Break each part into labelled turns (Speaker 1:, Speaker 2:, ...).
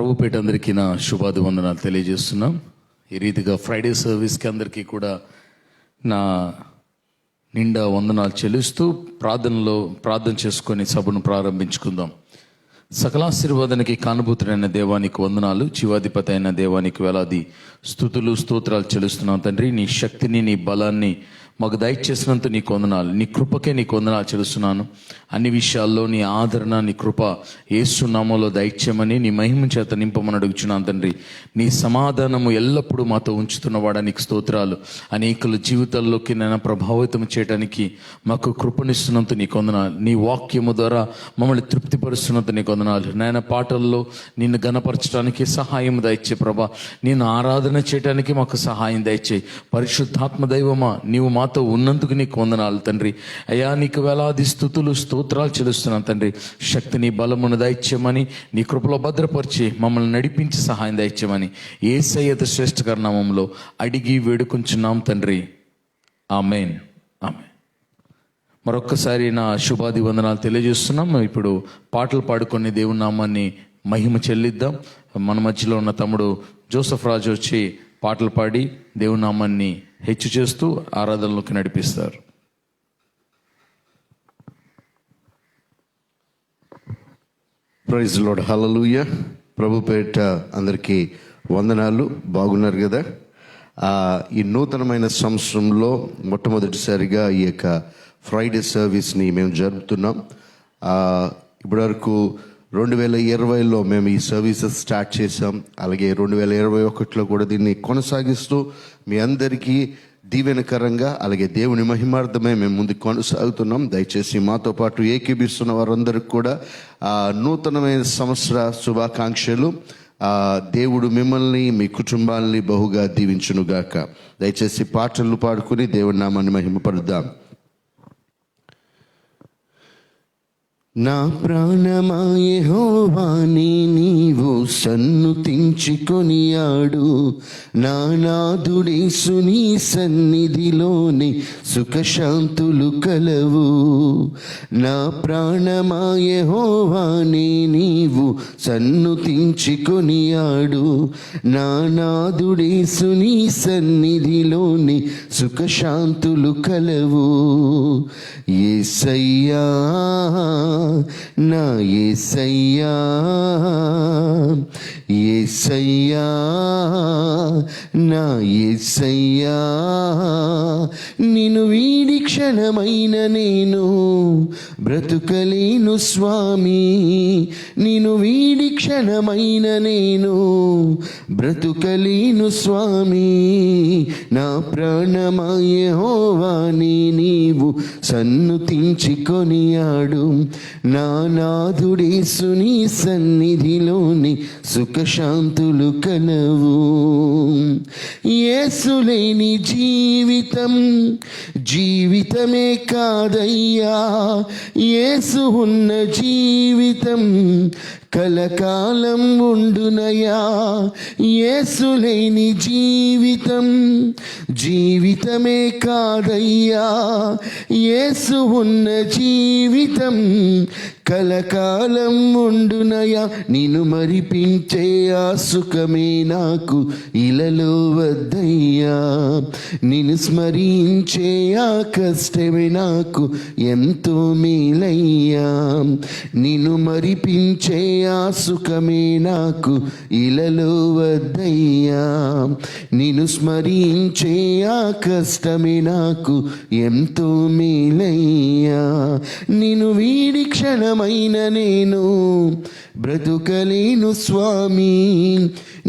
Speaker 1: ప్రభుపేట అందరికీ నా శుభాభివందనాలు తెలియజేస్తున్నాం. ఈ రీతిగా ఫ్రైడే సర్వీస్కి అందరికీ కూడా నా నిండా వందనాలు చెల్లిస్తూ ప్రార్థన చేసుకొని సభను ప్రారంభించుకుందాం. సకలాశీర్వాదానికి కానుభూతుడైన దేవానికి వందనాలు, జీవాధిపతి అయిన దేవానికి వేలాది స్తుతులు స్తోత్రాలు చెల్లిస్తున్నాం. తండ్రి, నీ శక్తిని నీ బలాన్ని మాకు దయచేసినంత నీకు వందనాలు. నీ కృపకే నీకు వందనాలు చెల్లిస్తున్నాను. అన్ని విషయాల్లో నీ ఆదరణ, నీ కృప యేసు నామములో దయచేయమని నీ మహిమ చేత నింపమని అడుగుచున్నాను. తండ్రి, నీ సమాధానము ఎల్లప్పుడూ మాతో ఉంచుతున్నవాడా నీకు స్తోత్రాలు. అనేకుల జీవితాల్లోకి నేను ప్రభావితం చేయడానికి మాకు కృపనిస్తున్నంత నీకు వందనాలు. నీ వాక్యము ద్వారా మమ్మల్ని తృప్తిపరుస్తున్నంత నీకు వందనాలు. నాయన, పాటల్లో నిన్ను గణపరచడానికి సహాయం దయచే ప్రభా, నేను ఆరాధన చేయడానికి మాకు సహాయం దయచేయి. పరిశుద్ధాత్మ దైవమా, నీవు మాతో ఉన్నందుకు నీకు వందనాలు తండ్రి. అయ్యా, నీకు వేలాది స్తుతులు స్తోత్రాలు చెల్లిస్తున్నాను తండ్రి. శక్తిని బలమును దయచేయమని, నీ కృపలో భద్రపరిచి మమ్మల్ని నడిపించి సహాయం దయచేయమని యేసయ్య శ్రేష్ఠకర నామములో అడిగి వేడుకుంటున్నాం తండ్రి. ఆమేన్, ఆమేన్. మరొక్కసారి నా శుభాది వందనాలు తెలియజేస్తున్నాం. ఇప్పుడు పాటలు పాడుకొని దేవుని నామాన్ని మహిమ చెల్లిద్దాం. మన మధ్యలో ఉన్న తమ్ముడు జోసఫ్ రాజు వచ్చి పాటలు పాడి దేవుని నామాన్ని హెచ్చు చేస్తూ ఆరాధనలోకి నడిపిస్తారు.
Speaker 2: ప్రైజ్ లార్డ్, హల్లెలూయా. ప్రభుపేట అందరికీ వందనాలు. బాగున్నారు కదా? ఈ నూతనమైన సంవత్సరంలో మొట్టమొదటిసారిగా ఈ యొక్క ఫ్రైడే సర్వీస్ని మేము జరుపుతున్నాం. ఇప్పటివరకు 2020లో మేము ఈ సర్వీసెస్ స్టార్ట్ చేసాం. అలాగే 2021లో కూడా దీన్ని కొనసాగిస్తూ మీ అందరికీ దీవెనకరంగా, అలాగే దేవుని మహిమార్థమే మేము ముందుకు కొనసాగుతున్నాం. దయచేసి మాతో పాటు ఏకీభిస్తున్న వారందరికీ కూడా నూతనమైన సంవత్సర శుభాకాంక్షలు. దేవుడు మిమ్మల్ని, మీ కుటుంబాలని బహుగా దీవించునుగాక. దయచేసి పాటలు పాడుకుని దేవుని నామాన్ని మహిమపరుద్దాం. నా ప్రాణమా యెహోవాని నీవు సన్నుతించి కొనియాడు. నా నాథుడేసు నీ సన్నిధిలోని సుఖశాంతులు కలవు. నా ప్రాణమా యెహోవాని నీవు సన్నుతించి కొనియాడు. నా నాథుడేసు నీ సన్నిధిలోని సుఖశాంతులు కలవు. యేసయ్యా, నా యేసయ్యా, యేసయ్యా, నా యేసయ్యా, నిన్ను వీడి క్షణమైన నేను బ్రతుకలేను స్వామి. నిన్ను వీడి క్షణమైన నేను బ్రతుకలేను స్వామి. నా ప్రాణమా యెహోవాని నీవు సన్నుతించి కొనియాడు. నా నాథుడేసు నీ సన్నిధిలోని సుఖశాంతులు కలవు. యేసు లేని జీవితం జీవితమే కాదయ్యా. యేసు ఉన్న జీవితం కలకాలం ఉండునయా. యేసు లేని జీవితం జీవితమే కాదయ్యా. యేసు ఉన్న జీవితం కలకాలం ఉండునయా. నిన్ను మరిపించే ఆ సుఖమే నాకు ఇలలో వద్దయ్యా. నిన్ను స్మరించే ఆ కష్టమే నాకు ఎంతో మేలయ్యా. నిన్ను మరిపించే ఆ సుఖమే నాకు ఇలలో వద్దయ్యా. నిన్ను స్మరించే ఆ కష్టమే నాకు ఎంతో మేలయ్యా. నిన్ను వీడి క్షణమైన నేను బ్రతుకలేను స్వామి.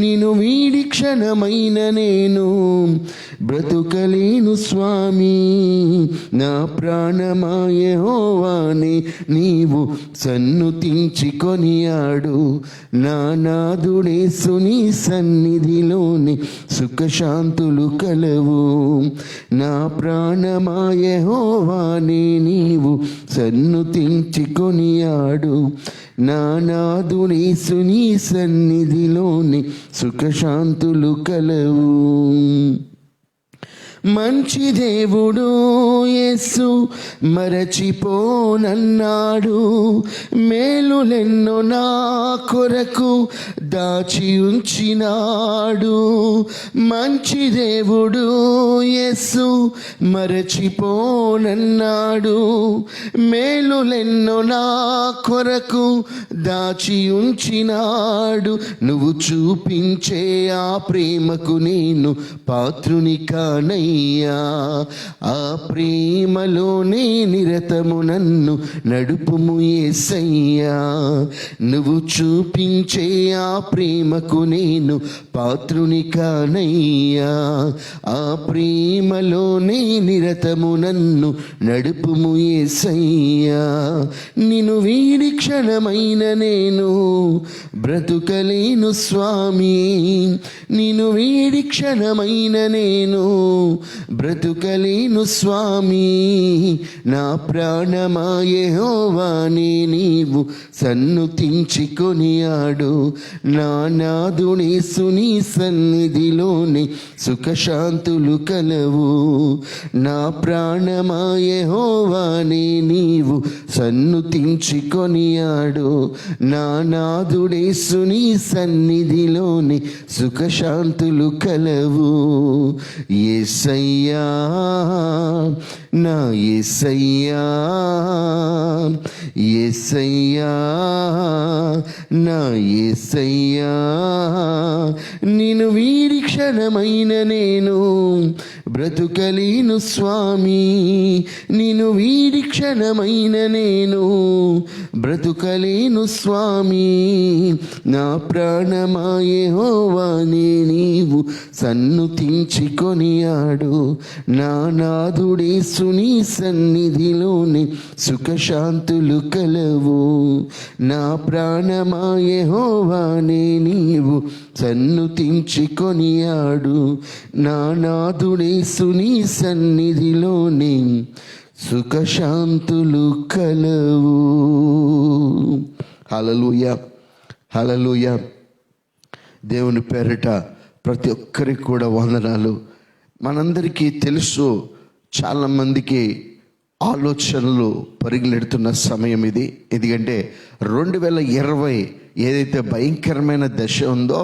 Speaker 2: నిన్ను వీడి క్షణమైన నేను బ్రతుకలేను స్వామి. నా ప్రాణమా యెహోవాని నీవు సన్నుతించి కొనియాడు. నా నాథుడేసు నీ సన్నిధిలోని సుఖశాంతులు కలవు. నా ప్రాణమా యెహోవాని నీవు సన్నుతించి కొనియాడు. నా నాథుడేసు నీ సన్నిధిలోని సుఖశాంతులు కలవు. మంచి దేవుడు యేసు మరచిపోనన్నాడు, మేలులెన్నో నా కొరకు దాచి ఉంచినాడు. మంచి దేవుడు యేసు మరచిపోనన్నాడు, మేలులెన్నో నా కొరకు దాచి ఉంచినాడు. నువ్వు చూపించే ఆ ప్రేమకు నేను పాత్రుని కానయ్యా, ఆ ప్రేమలోనే నిరతము నన్ను నడుపుము యేసయ్యా. నువ్వు చూపించే ఆ ప్రేమకు నేను పాత్రుని కానయ్యా, ఆ ప్రేమలోనే నిరతము నన్ను నడుపుము యేసయ్యా. నిన్ను వీడి క్షణమైన నేను బ్రతుకలేను స్వామి, నిన్ను వీడి క్షణమైన నేను బ్రతుకలేను స్వామి. నా ప్రాణమా యెహోవానే నీవు సన్నుతించి కొనియాడు, నా నాదునేసుని సన్నిధిలోని సుఖశాంతులు కలవు. నా ప్రాణమా యెహోవానే నీవు సన్నుతించి కొనియాడు, నా నాదుడేసుని సన్నిధిలోని సుఖశాంతులు కలవు. యేసయ్యా నా యేసయ్యా, యేసయ్యా నా యేసయ్యా. నిన్ను వీడి క్షణమైన నేను బ్రతుకలేను స్వామి, నిన్ను వీడి క్షణమైన నేను బ్రతుకలేను స్వామి. నా ప్రాణమా యెహోవానే నీవు సన్నుతించి కొనియాడు, నా నాదుడేసుని సన్నిధిలోని సుఖశాంతులు కలవు. నా ప్రాణమా యెహోవానే నీవు సన్నుతించి కొనియాడు, నా నాదుడేసుని సన్నిధిలోని సుఖశాంతులు కలవు. హల్లెలూయా, హల్లెలూయా. దేవుని పేరిట ప్రతి ఒక్కరికి కూడా వందనాలు. మనందరికీ తెలుసు, చాలామందికి ఆలోచనలు పరిగెడుతున్న సమయం ఇది. ఎందుకంటే 2020 ఏదైతే భయంకరమైన దశ ఉందో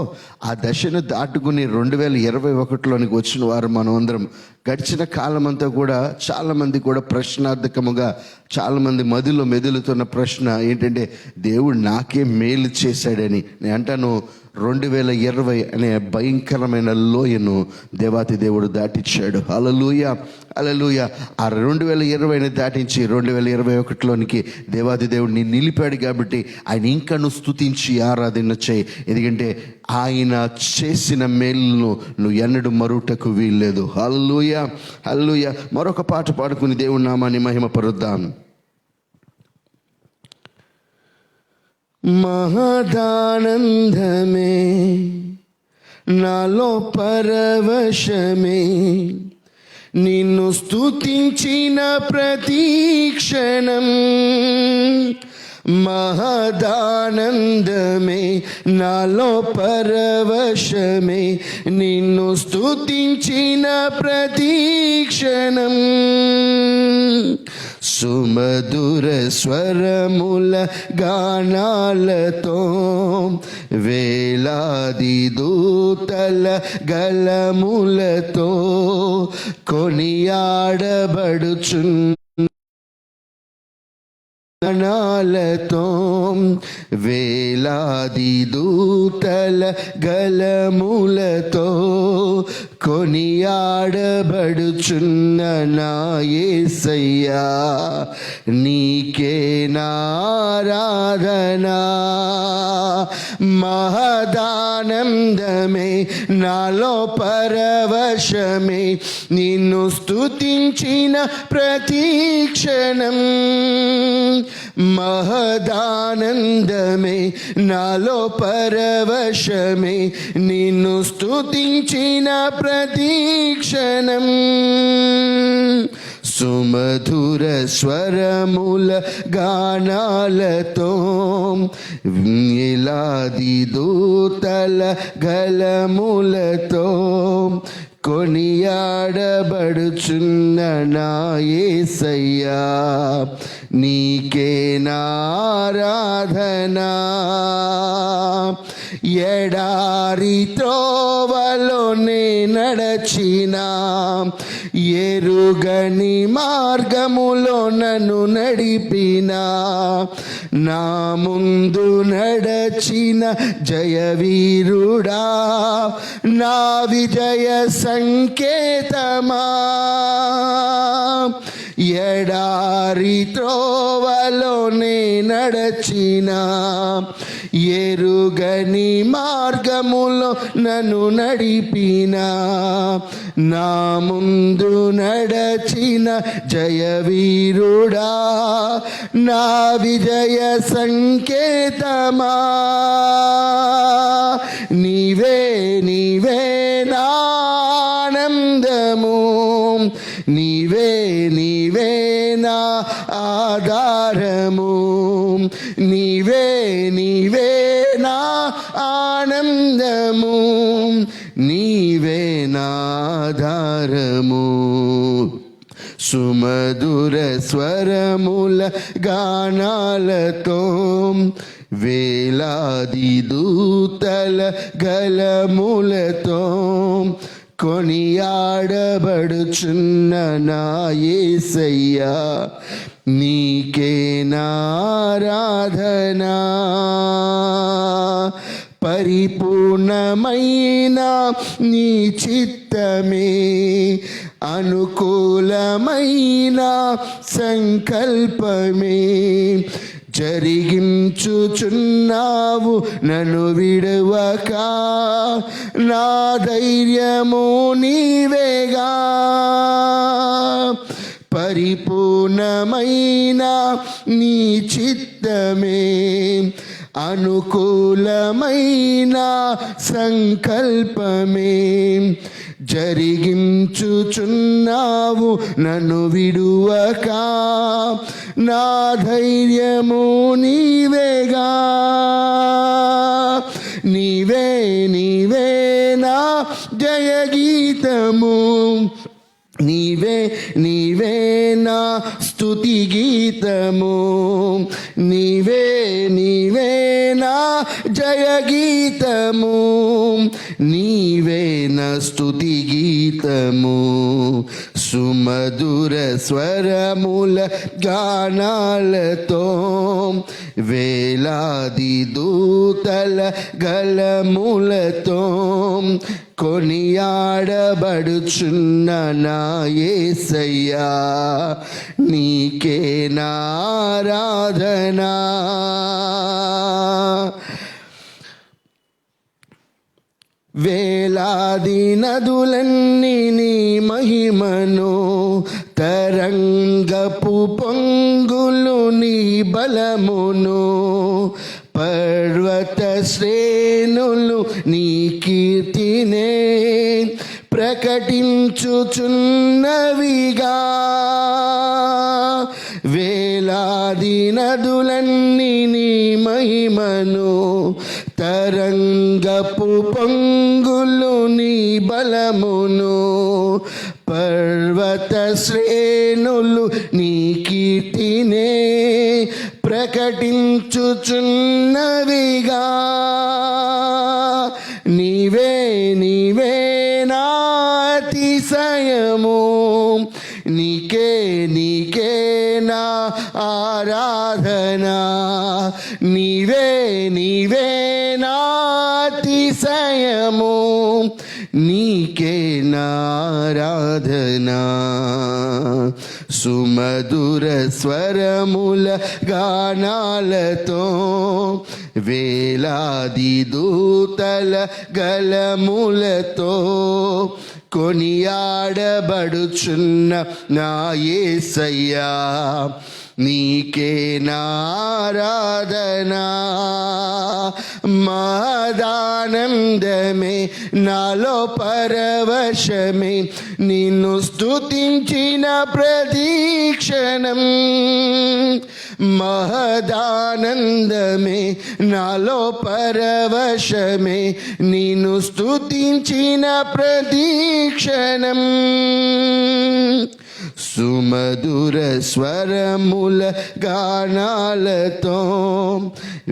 Speaker 2: ఆ దశను దాటుకుని 2021లోనికి వచ్చిన వారు మనం అందరం. గడిచిన కాలం అంతా కూడా చాలామంది కూడా ప్రశ్నార్థకముగా చాలామంది మదిలో మెదులుతున్న ప్రశ్న ఏంటంటే, దేవుడు నాకే మేలు చేశాడని. నేను అంటాను, 2020 అనే భయంకరమైన లోయను దేవాతి దేవుడు దాటించాడు. హల్లెలూయా, హల్లెలూయా. ఆ 2020ని దాటించి 2021లోనికి దేవాతి దేవుడిని నిలిపాడు. కాబట్టి ఆయన ఇంకను స్తుతించి ఆరాధన చేయి. ఎందుకంటే ఆయన చేసిన మేలును నువ్వు ఎన్నడూ మరుటకు వీల్లేదు. హల్లెలూయా, హల్లెలూయా. మరొక పాట పాడుకుని దేవుని నామాన్ని మహిమపరుద్దాం. మహదానందమే నాలో పరవశమే, నిన్ను స్తుతించిన ప్రతి క్షణం. మహదానందమే నాలో పరవశమే, నిన్ను స్తుతించిన ప్రతి క్షణం. సుమధుర స్వరముల గానాలతో వేలాది దూతల గలములతో కొనియాడబడుచున్న నాలతో వేలాది దూతల గలములతో కొనియాడబడుచున్న నా యేసయ్యా, నీకే నారాధనా. మహదానందమే నాలో పరవశమే, నిన్ను స్తుతించిన ప్రతి క్షణం. మహదానందమే నాలో పరవశమే, నిన్ను స్తుతించిన ప్రతి క్షణం. సుమధుర స్వరముల గానాలతో వేలాది దూతల గలములతో కొనియాడబడుచున్న నా యేసయ్యా నీకే నారాధనా. ఎడారి త్రోవలోనే నడచిన ఎరుగని మార్గములో నన్ను నడిపిన నా ముందు నడచిన జయవీరుడా నా విజయ సంకేతమా. ఎడారి త్రోవలోనే నడచిన ఎరుగని మార్గములో నన్ను నడిపిన నా ముందు నడచిన జయవీరుడా నా విజయ సంకేతమా. నీవే నీవే నా ఆనందము, నీవే నీవే నా ఆధారము, నీవే నీవే నా ఆనందము, నీవే నా ఆధారము. సుమధుర స్వరముల గానాలతో వేలాది దూతల గలములతో కొనియాడబడుచున్న నా యేసయ్యా నీకే నారాధనా. పరిపూర్ణమైన నీ చిత్తమే అనుకూలమైన సంకల్పమే జరిగించుచున్నావు నన్ను విడువక. నా ధైర్యము నీవేగా. పరిపూర్ణమైన నీ చిత్తమే అనుకూలమైన సంకల్పమే జరిగించుచున్నావు నన్ను విడువక. నా ధైర్యము నీవేగా. నీవే నీవే నా జయ గీతము, నీవే నీవే నా స్తుతి గీతము, నీవే నీవే నా జయ గీతము, నీవే నా స్తుతి గీతము. సుమధుర స్వరముల గానాలతో వేలాది దూతల గలములతో కొనియాడబడుచున్న నా యేసయ్యా నీకే నారాధనా. వేలాది నదులన్నీ నీ మహిమను తరంగపు పొంగులు నీ బలమును పర్వత శ్రేణులు నీ కీర్తినే ప్రకటించుచున్నవిగా. వేలాది నదులన్నీ నీ మహిమను తరంగపు పొంగులు నీ బలమును పర్వత శ్రేణులు నీ కీర్తినే ప్రకటించుచున్నవిగా. నీవే నీవే నా అతిశయము, నీకే నీకే నా ఆరాధనా. నీవే నీవే నా అతిశయము, నీకే నారాధనా. సుమధుర స్వరముల గానాలతో వేలాది దూతల గలములతో కొనియాడబడుచున్న నా యేసయ్యా నీకే నారాధనా. మహదానందమే నాలో పరవశమే నిన్ను స్తుతించిన ప్రతీక్షణం. మహదానందమే నాలో పరవశమే నిన్ను స్తుతించిన ప్రతీక్షణం. సుమధుర స్వరముల గానాలతో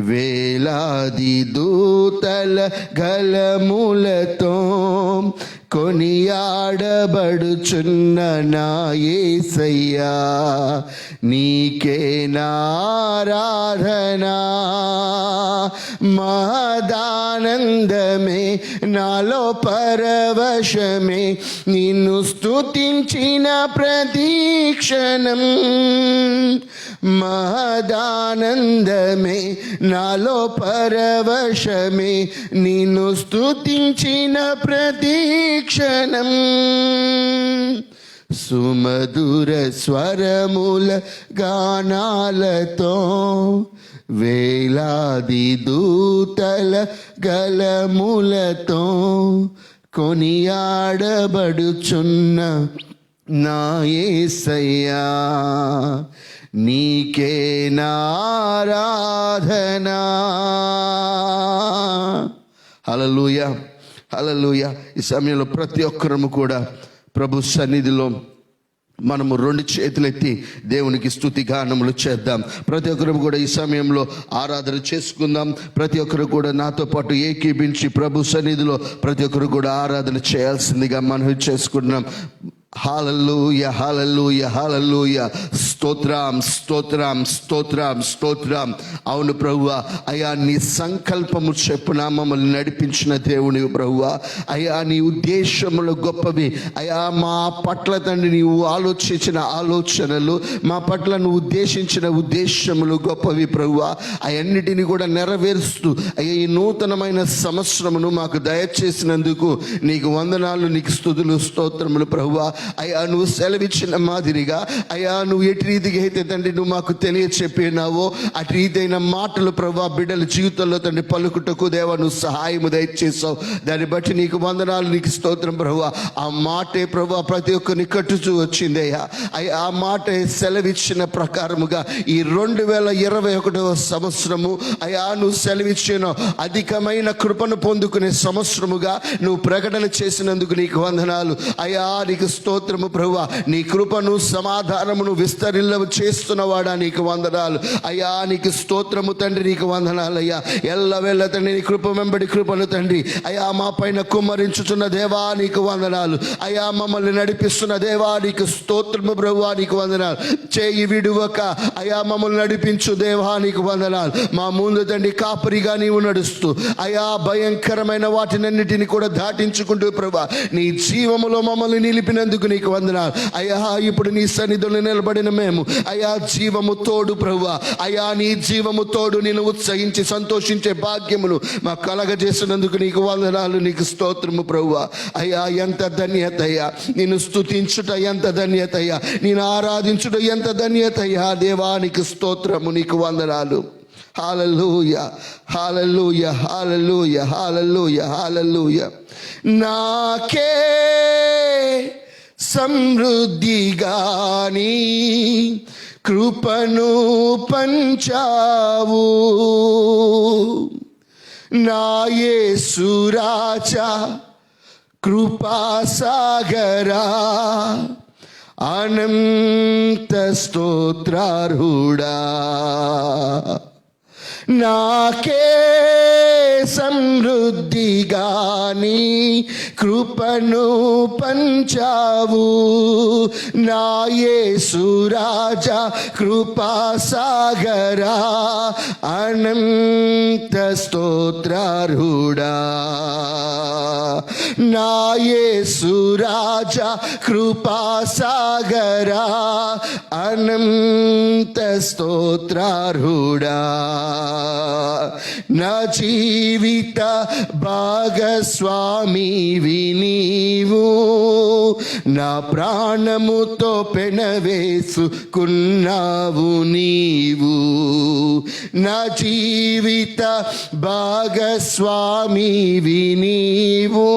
Speaker 2: వేలాది దూతల గలములతో కొనియాడబడుచున్న నా యేసయ్యా, నీకే నారాధనా. మహదానందమే నాలో పరవశమే నిన్ను స్తుతించిన ప్రతీక్షణం. మహదానందమే నాలో పరవశమే నిన్ను స్తుతించిన ప్రతీక్షణం. సుమధుర స్వరముల గానాలతో వేలాది దూతల గలములతో కొనియాడబడుచున్న నా యేసయ్యా, నీకే నారాధనా. హల్లెలూయా, హల్లెలూయా. ఈ సమయంలో ప్రతి ఒక్కరము కూడా ప్రభు సన్నిధిలో మనము రెండు చేతులెత్తి దేవునికి స్తుతి గానములు చేద్దాం. ప్రతి ఒక్కరు కూడా ఈ సమయంలో ఆరాధన చేసుకుందాం. ప్రతి ఒక్కరు కూడా నాతో పాటు ఏకీభించి ప్రభు సన్నిధిలో ప్రతి ఒక్కరు కూడా ఆరాధన చేయాల్సిందిగా మనం చేసుకుంటున్నాం. హల్లెలూయా, హల్లెలూయా, హల్లెలూయా. స్తోత్రం, స్తోత్రం, స్తోత్రం, స్తోత్రం. అవును ప్రభువా, అయ్యా నీ సంకల్పము చెప్పున మమ్మల్ని నడిపించిన దేవుని ప్రభువా, అయ్యా నీ ఉద్దేశములు గొప్పవి. అయ్యా మా పట్ల తండ్రి నీవు ఆలోచించిన ఆలోచనలు, మా పట్ల నువ్వు ఉద్దేశించిన ఉద్దేశములు గొప్పవి ప్రభువా. అవన్నిటిని కూడా నెరవేరుస్తూ అయ్యా ఈ నూతనమైన సంవత్సరమును మాకు దయచేసినందుకు నీకు వందనాలు, నీకు స్తుతులు, స్తోత్రములు ప్రభువా. అయ్యా నువ్వు సెలవిచ్చిన మాదిరిగా అయ్యా నువ్వు ఎటు రీతిగా అయితే తండ్రి నువ్వు మాకు తెలియచెప్పినావో అటు రీతైన మాటలు ప్రభా బిడ్డల జీవితంలో తండ్రి పలుకుటకు దేవా నువ్వు సహాయము దయచేసావు. దాన్ని బట్టి నీకు వందనాలు, నీకు స్తోత్రం ప్రభువా. ఆ మాటే ప్రభా ప్రతి ఒక్కరిని కట్టుచూ వచ్చింది అయ్యా. అయ్యా ఆ మాట సెలవిచ్చిన ప్రకారముగా ఈ 2021వ సంవత్సరము అయ్యా నువ్వు సెలవిచ్చిన అధికమైన కృపను పొందుకునే సంవత్సరముగా నువ్వు ప్రకటన చేసినందుకు నీకు వందనాలు అయ్యా. నీకు స్తోత్రము ప్రభువా. నీ కృపను సమాధానమును విస్తరిల్ల చేస్తున్నవాడా నీకు వందనాలు అయ్యా. నీకు స్తోత్రము తండ్రి, నీకు వందనాలు అయ్యా. ఎల్లవేళ తండ్రి నీ కృప వెంబడి కృపను తండ్రి అయ్యా మా పైన కుమ్మరించుచున్న దేవా నీకు వందనాలు అయ్యా. మమ్మల్ని నడిపిస్తున్న దేవా నీకు స్తోత్రము ప్రభువా, నీకు వందనాలు. చేయి విడువక అయ్యా మమ్మల్ని నడిపించు దేవా నీకు వందనాలు. మా ముందు తండ్రి కాపరిగా నీవు నడుస్తూ అయ్యా భయంకరమైన వాటినన్నిటిని కూడా దాటించుకుంటూ ప్రభువా నీ జీవములో మమ్మల్ని నిలిపినందుకు నీకు వందనాలు అయ్యా. ఇప్పుడు నీ సన్నిధిలో నిలబడిన మేము అయ్యా జీవము తోడు ప్రభువా అయ్యా. నీ జీవము తోడు నేను ఉత్సహించి సంతోషించే భాగ్యమును మాకు కలగజేసినందుకు నీకు వందనాలు, నీకు స్తోత్రము ప్రభువా అయ్యా. ఎంత ధన్యత అయ్యా, నిన్ను స్తుతించుట ఎంత ధన్యత అయ్యా, నేను ఆరాధించుట ఎంత ధన్యత అయ్యా దేవా. నీకు స్తోత్రము, నీకు వందనాలు. హల్లెలూయా, హల్లెలూయా, హల్లెలూయా, హల్లెలూయా, హల్లెలూయా. నాకే సమృద్ధిగాని కృపను పంచావు నా యేసు రాజా, కృపాసాగరా, అనంత స్తోత్రార్హుడా. నాకే సమృద్ధిగాని కృపను పంచావు నా యేసు రాజా, కృపాసాగరా, అనంత స్తోత్రార్హుడా. నా యేసు రాజా, కృపాసాగరా, అనంత స్తోత్రార్హుడా. నా జీవిత భాగస్వామివి నీవు, నా ప్రాణముతో పెనవేసుకున్నావు నీవు, నా జీవిత భాగస్వామివి నీవు,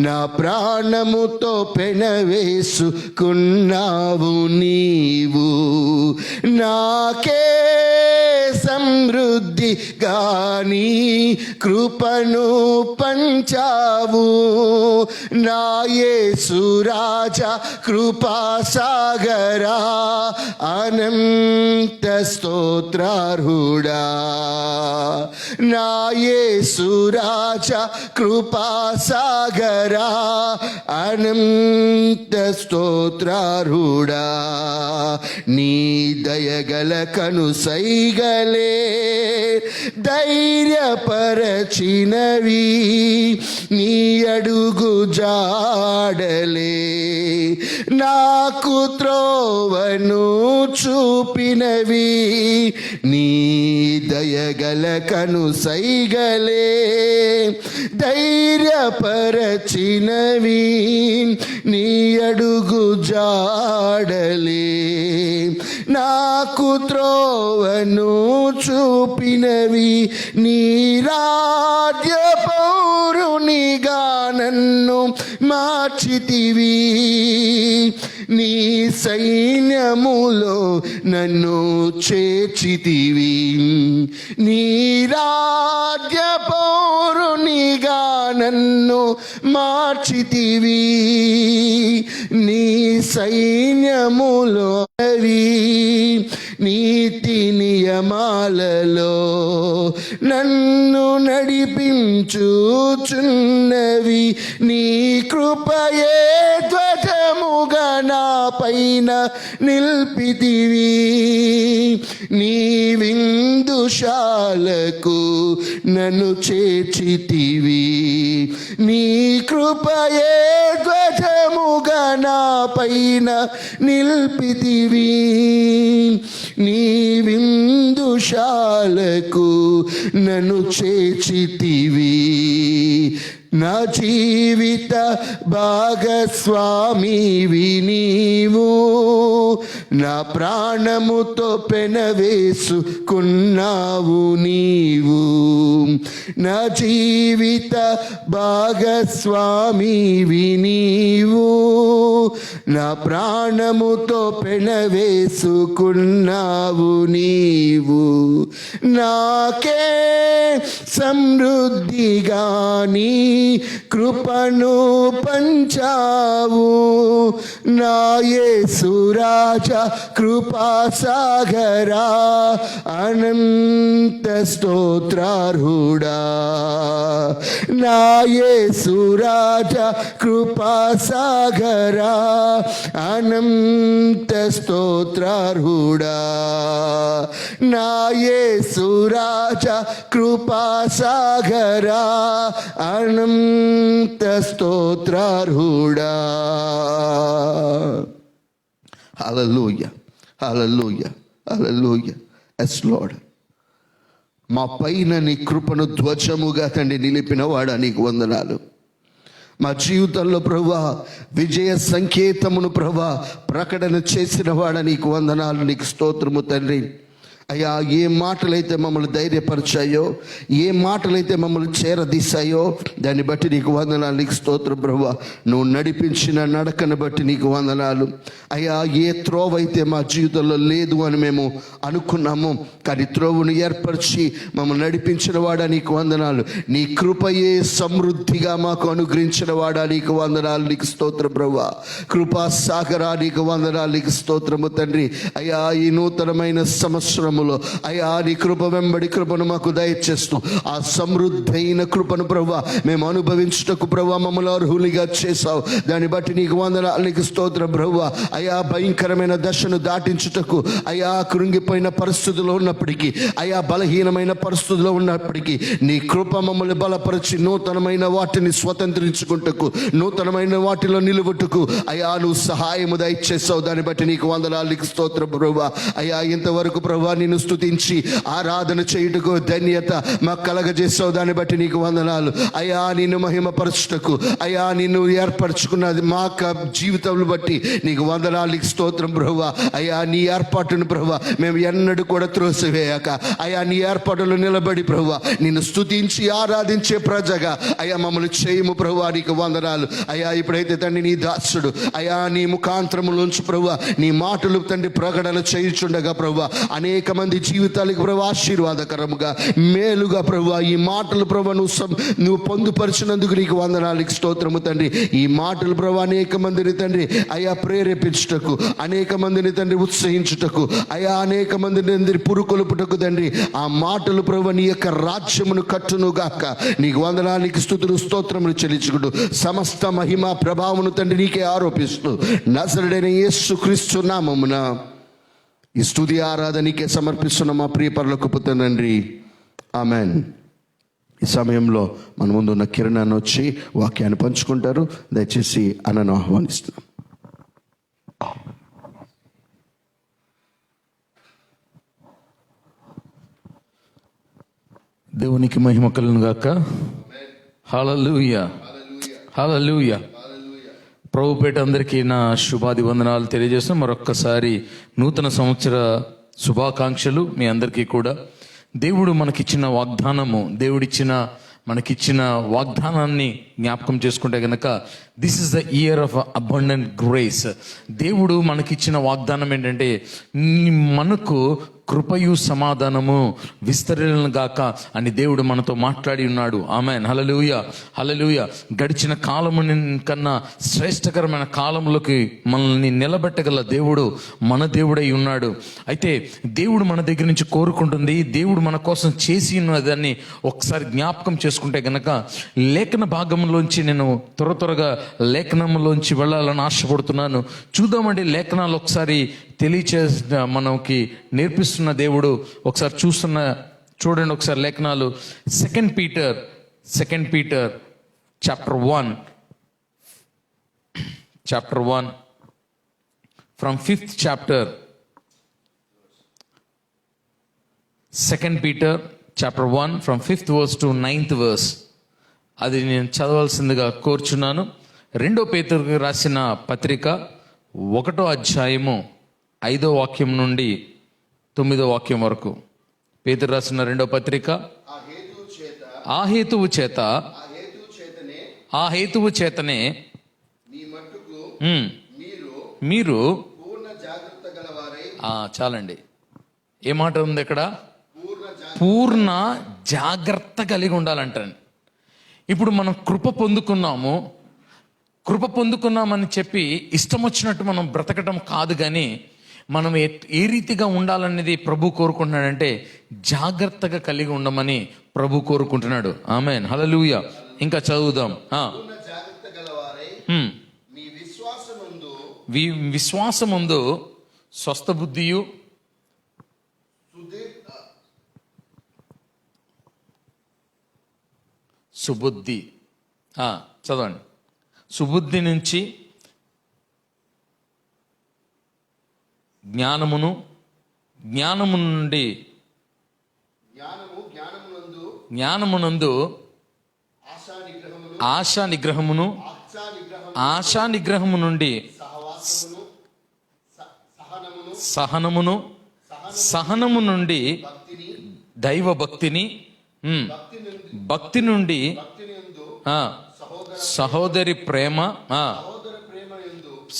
Speaker 2: నా ప్రాణముతో పెనవేసుకున్నావు నీవు, నాకే సమృద్ధి గాని కృపను పంచావు, నా యేసు రాజా కృపా సాగరా అనంత స్తోత్రార్హుడా, నా యేసు రాజా కృపా సాగరా అనంత స్తోత్రార్హుడా, నీ దయగల కను సైగలే ధైర్యపరచినవి, నీ అడుగు జాడలే నాకు త్రోవను చూపినవి, నీ దయగల కను సైగలే ధైర్యపరచినవి, నీ అడుగు జాడలే నాకు త్రోవను చూపినవి, నీ రాజ్య పౌరునిగా నన్ను మార్చితివి, నీ సైన్యములో నన్ను చేర్చితివి, నీ రాజ్య పౌరునిగా నన్ను మార్చితివి, నీ సైన్యములో నీతి నియమాలలో నన్ను నడిపించుచున్నవి, నీ కృపయే ధ్వజముగా నా పైన నిల్పితివి, నీ విందుశాలకు నన్ను చేర్చితివి, నీ కృపయే ధ్వజముగా నా పైన నిల్పితివి, నీ విందుశాలకు నన్ను చేర్చితివి, నా జీవిత భాగస్వామివి నీవు, నా ప్రాణముతో పెనవేసుకున్నావు నీవు, నా జీవిత భాగస్వామివి నీవు, నా ప్రాణముతో పెనవేసుకున్నావు నీవు, నాకే సమృద్ధిగాని కృపను పంచావు, నా యేసు రాజా కృపా సాగరా అనంత స్తోత్రార్హుడా, నా యేసు రాజా కృపా సాగరా అనంత స్తోత్రార్హుడా, నా యేసు రాజా కృపా సాగరా అనంత స్తోత్రార్హుడా. హల్లెలూయా, హల్లెలూయా, హల్లెలూయా. ఎస్ లార్డ్, మా పైన నీ కృపను ధ్వజముగా తండ్రి నిలిపిన వాడా నీకు వందనాలు. మా జీవితంలో ప్రభువా విజయ సంకేతమును ప్రభువా ప్రకటన చేసిన వాడా నీకు వందనాలు, నీకు స్తోత్రము తండ్రి. అయ్యా, ఏ మాటలైతే మమ్మల్ని ధైర్యపరిచాయో, ఏ మాటలైతే మమ్మల్ని చేరదీశాయో దాన్ని బట్టి నీకు వందనాలు, నీకు స్తోత్రం ప్రభువా. నువ్వు నడిపించిన నడకను బట్టి నీకు వందనాలు. అయ్యా, ఏ త్రోవ అయితే మా జీవితంలో లేదు అని మేము అనుకున్నాము, కానీ త్రోవను ఏర్పరిచి మమ్మల్ని నడిపించిన వాడా నీకు వందనాలు. నీ కృపయే సమృద్ధిగా మాకు అనుగ్రహించిన వాడా నీకు వందనాలు, నీకు స్తోత్రం ప్రభువా. కృపా సాగరా నీకు వందనాలు, నీకు స్తోత్రము తండ్రి. అయ్యా, ఈ నూతనమైన సంవత్సరం అయ్యా నీ కృప వెంబడి కృపను మాకు దయచేస్తూ ఆ సమృద్ధైన కృపను ప్రభువా మేము అనుభవించుటకు ప్రభువా మమ్మల్ని అర్హులుగా చేసావు. దాన్ని బట్టి నీకు వందనాలు, నీకు స్తోత్రం ప్రభువా. అయ్యా, భయంకరమైన దశను దాటించుటకు అయ్యా కృంగిపోయిన పరిస్థితుల్లో ఉన్నప్పటికీ, అయ్యా బలహీనమైన పరిస్థితుల్లో ఉన్నప్పటికీ నీ కృప మమ్మల్ని బలపరిచి నూతనమైన వాటిని స్వతంత్రించుకుంటకు, నూతనమైన వాటిలో నిలువుటకు అయ్యా నువ్వు సహాయము దయచేసావు. దాన్ని బట్టి నీకు వందనాలు, నీకు స్తోత్రం ప్రభువా. అయ్యా, ఇంతవరకు ప్రభువా నీ నిన్ను స్తుతించి ఆరాధన చేయుటకు ధన్యత మాకు కలగజేసావు. దాన్ని బట్టి నీకు వందనాలు అయ్యా. నిన్ను మహిమపరచుటకు అయ్యా నిన్ను ఏర్పరచుకున్నది మా జీవితంలో బట్టి నీకు వందనాలు, నీకు స్తోత్రం ప్రభువా. అయ్యా నీ ఏర్పాటును ప్రభువా మేము ఎన్నడూ కూడా త్రోసివేయక అయ్యా నీ ఏర్పాటులో నిలబడి ప్రభువా నిన్ను స్తుతించి ఆరాధించే ప్రజగా అయ్యా మమ్మల్ని చేయము ప్రభువా. నీకు వందనాలు అయ్యా. ఇప్పుడైతే తండ్రి నీ దాసుడు అయ్యా నీ ముఖాంతరములోంచి ప్రభువా నీ మాటలు తండ్రి ప్రకటన చేయుచుండగా ప్రభువా అనేక మంది జీవితాలకు ప్రభువా ఆశీర్వాదకరముగా మేలుగా ప్రభువా ఈ మాటలు ప్రభువా నువ్వు పొందుపరిచినందుకు నీకు వందనాలు, నీకు స్తోత్రము తండ్రి. ఈ మాటలు ప్రభువా అనేక మందిని తండ్రి అయ్యా ప్రేరేపించుటకు, అనేక మందిని తండ్రి ఉత్సహించుటకు అయ్యా, అనేక మందిని తండ్రి పురుకొలుపుటకు తండ్రి ఆ మాటలు ప్రభువా నీ యొక్క రాజ్యమును కట్టును గాక. నీకు వందనాలు, నీకు స్తుతులు స్తోత్రములు చెల్లించుకుంటూ సమస్త మహిమ ప్రభావమును తండ్రి నీకే ఆరోపిస్తూ నజరేయుడైన యేసుక్రీస్తు నామమున ఈ స్తుతి ఆరాధనకే సమర్పిస్తున్న మా ప్రియ పరలోకపు తండ్రి, ఆమెన్. ఈ సమయంలో మన ముందు ఉన్న కిరణ్ అన్న వచ్చి వాక్యాన్ని పంచుకుంటారు. దయచేసి అన్నను ఆహ్వానిస్తున్నాం.
Speaker 1: దేవునికి మహిమ కలుగును గాక. హల్లెలూయా, హల్లెలూయా. ప్రభుపేట అందరికీ నా శుభాది వందనాలు తెలియజేస్తున్నాం. మరొక్కసారి నూతన సంవత్సర శుభాకాంక్షలు మీ అందరికీ కూడా. దేవుడు మనకిచ్చిన వాగ్దానము, మనకిచ్చిన వాగ్దానాన్ని జ్ఞాపకం చేసుకుంటే గనక this is the year of abundant grace. దేవుడు మనకిచ్చిన వాగ్దానం ఏంటంటే మనకు కృపయు సమాధానము విస్తరణ గాక అని దేవుడు మనతో మాట్లాడి ఉన్నాడు. ఆమెన్. హల్లెలూయా, హల్లెలూయా. గడిచిన కాలము కన్నా శ్రేష్టకరమైన కాలంలోకి మనల్ని నిలబెట్టగల దేవుడు మన దేవుడై ఉన్నాడు. అయితే దేవుడు మన దగ్గర నుంచి కోరుకుంటుంది, దేవుడు మన కోసం చేసి ఉన్నదాన్ని ఒకసారి జ్ఞాపకం చేసుకుంటే గనక లేఖన భాగంలోంచి నేను త్వరగా లేఖనంలోంచి వెళ్ళాలని ఆశపడుతున్నాను. చూద్దామండి లేఖనాలు ఒకసారి మనకి నేర్పిస్తున్న దేవుడు. ఒకసారి చూడండి ఒకసారి లేఖనాలు. Second Peter chapter 1 from 5th chapter. Second Peter chapter 1 from 5th verse to 9th verse. అది నేను చదవాల్సిందిగా కోరుచున్నాను. 2వ పేతురుకు రాసిన పత్రిక 1వ అధ్యాయము 5వ వాక్యం నుండి 9వ వాక్యం వరకు. పేతురు రాసిన 2వ పత్రిక. ఆ హేతువు చేతనే మీరు చాలండి. ఏ మాట ఉంది ఇక్కడ? పూర్ణ జాగ్రత్త కలిగి ఉండాలంటారండి. ఇప్పుడు మనం కృప పొందుకున్నామని చెప్పి ఇష్టం వచ్చినట్టు మనం బ్రతకటం కాదు, కానీ మనం ఏ రీతిగా ఉండాలనేది ప్రభు కోరుకుంటున్నాడంటే జాగ్రత్తగా కలిగి ఉండమని ప్రభు కోరుకుంటున్నాడు. ఆమేన్, హల్లెలూయా. ఇంకా చదువుదాం. విశ్వాసముందు స్వస్థ బుద్ధియు సుబుద్ధి. చదవండి. సుబుద్ధి నుంచి జ్ఞానము నుండి జ్ఞానమునందు ఆశా నిగ్రహము నుండి సహనము నుండి దైవ భక్తిని, భక్తి నుండి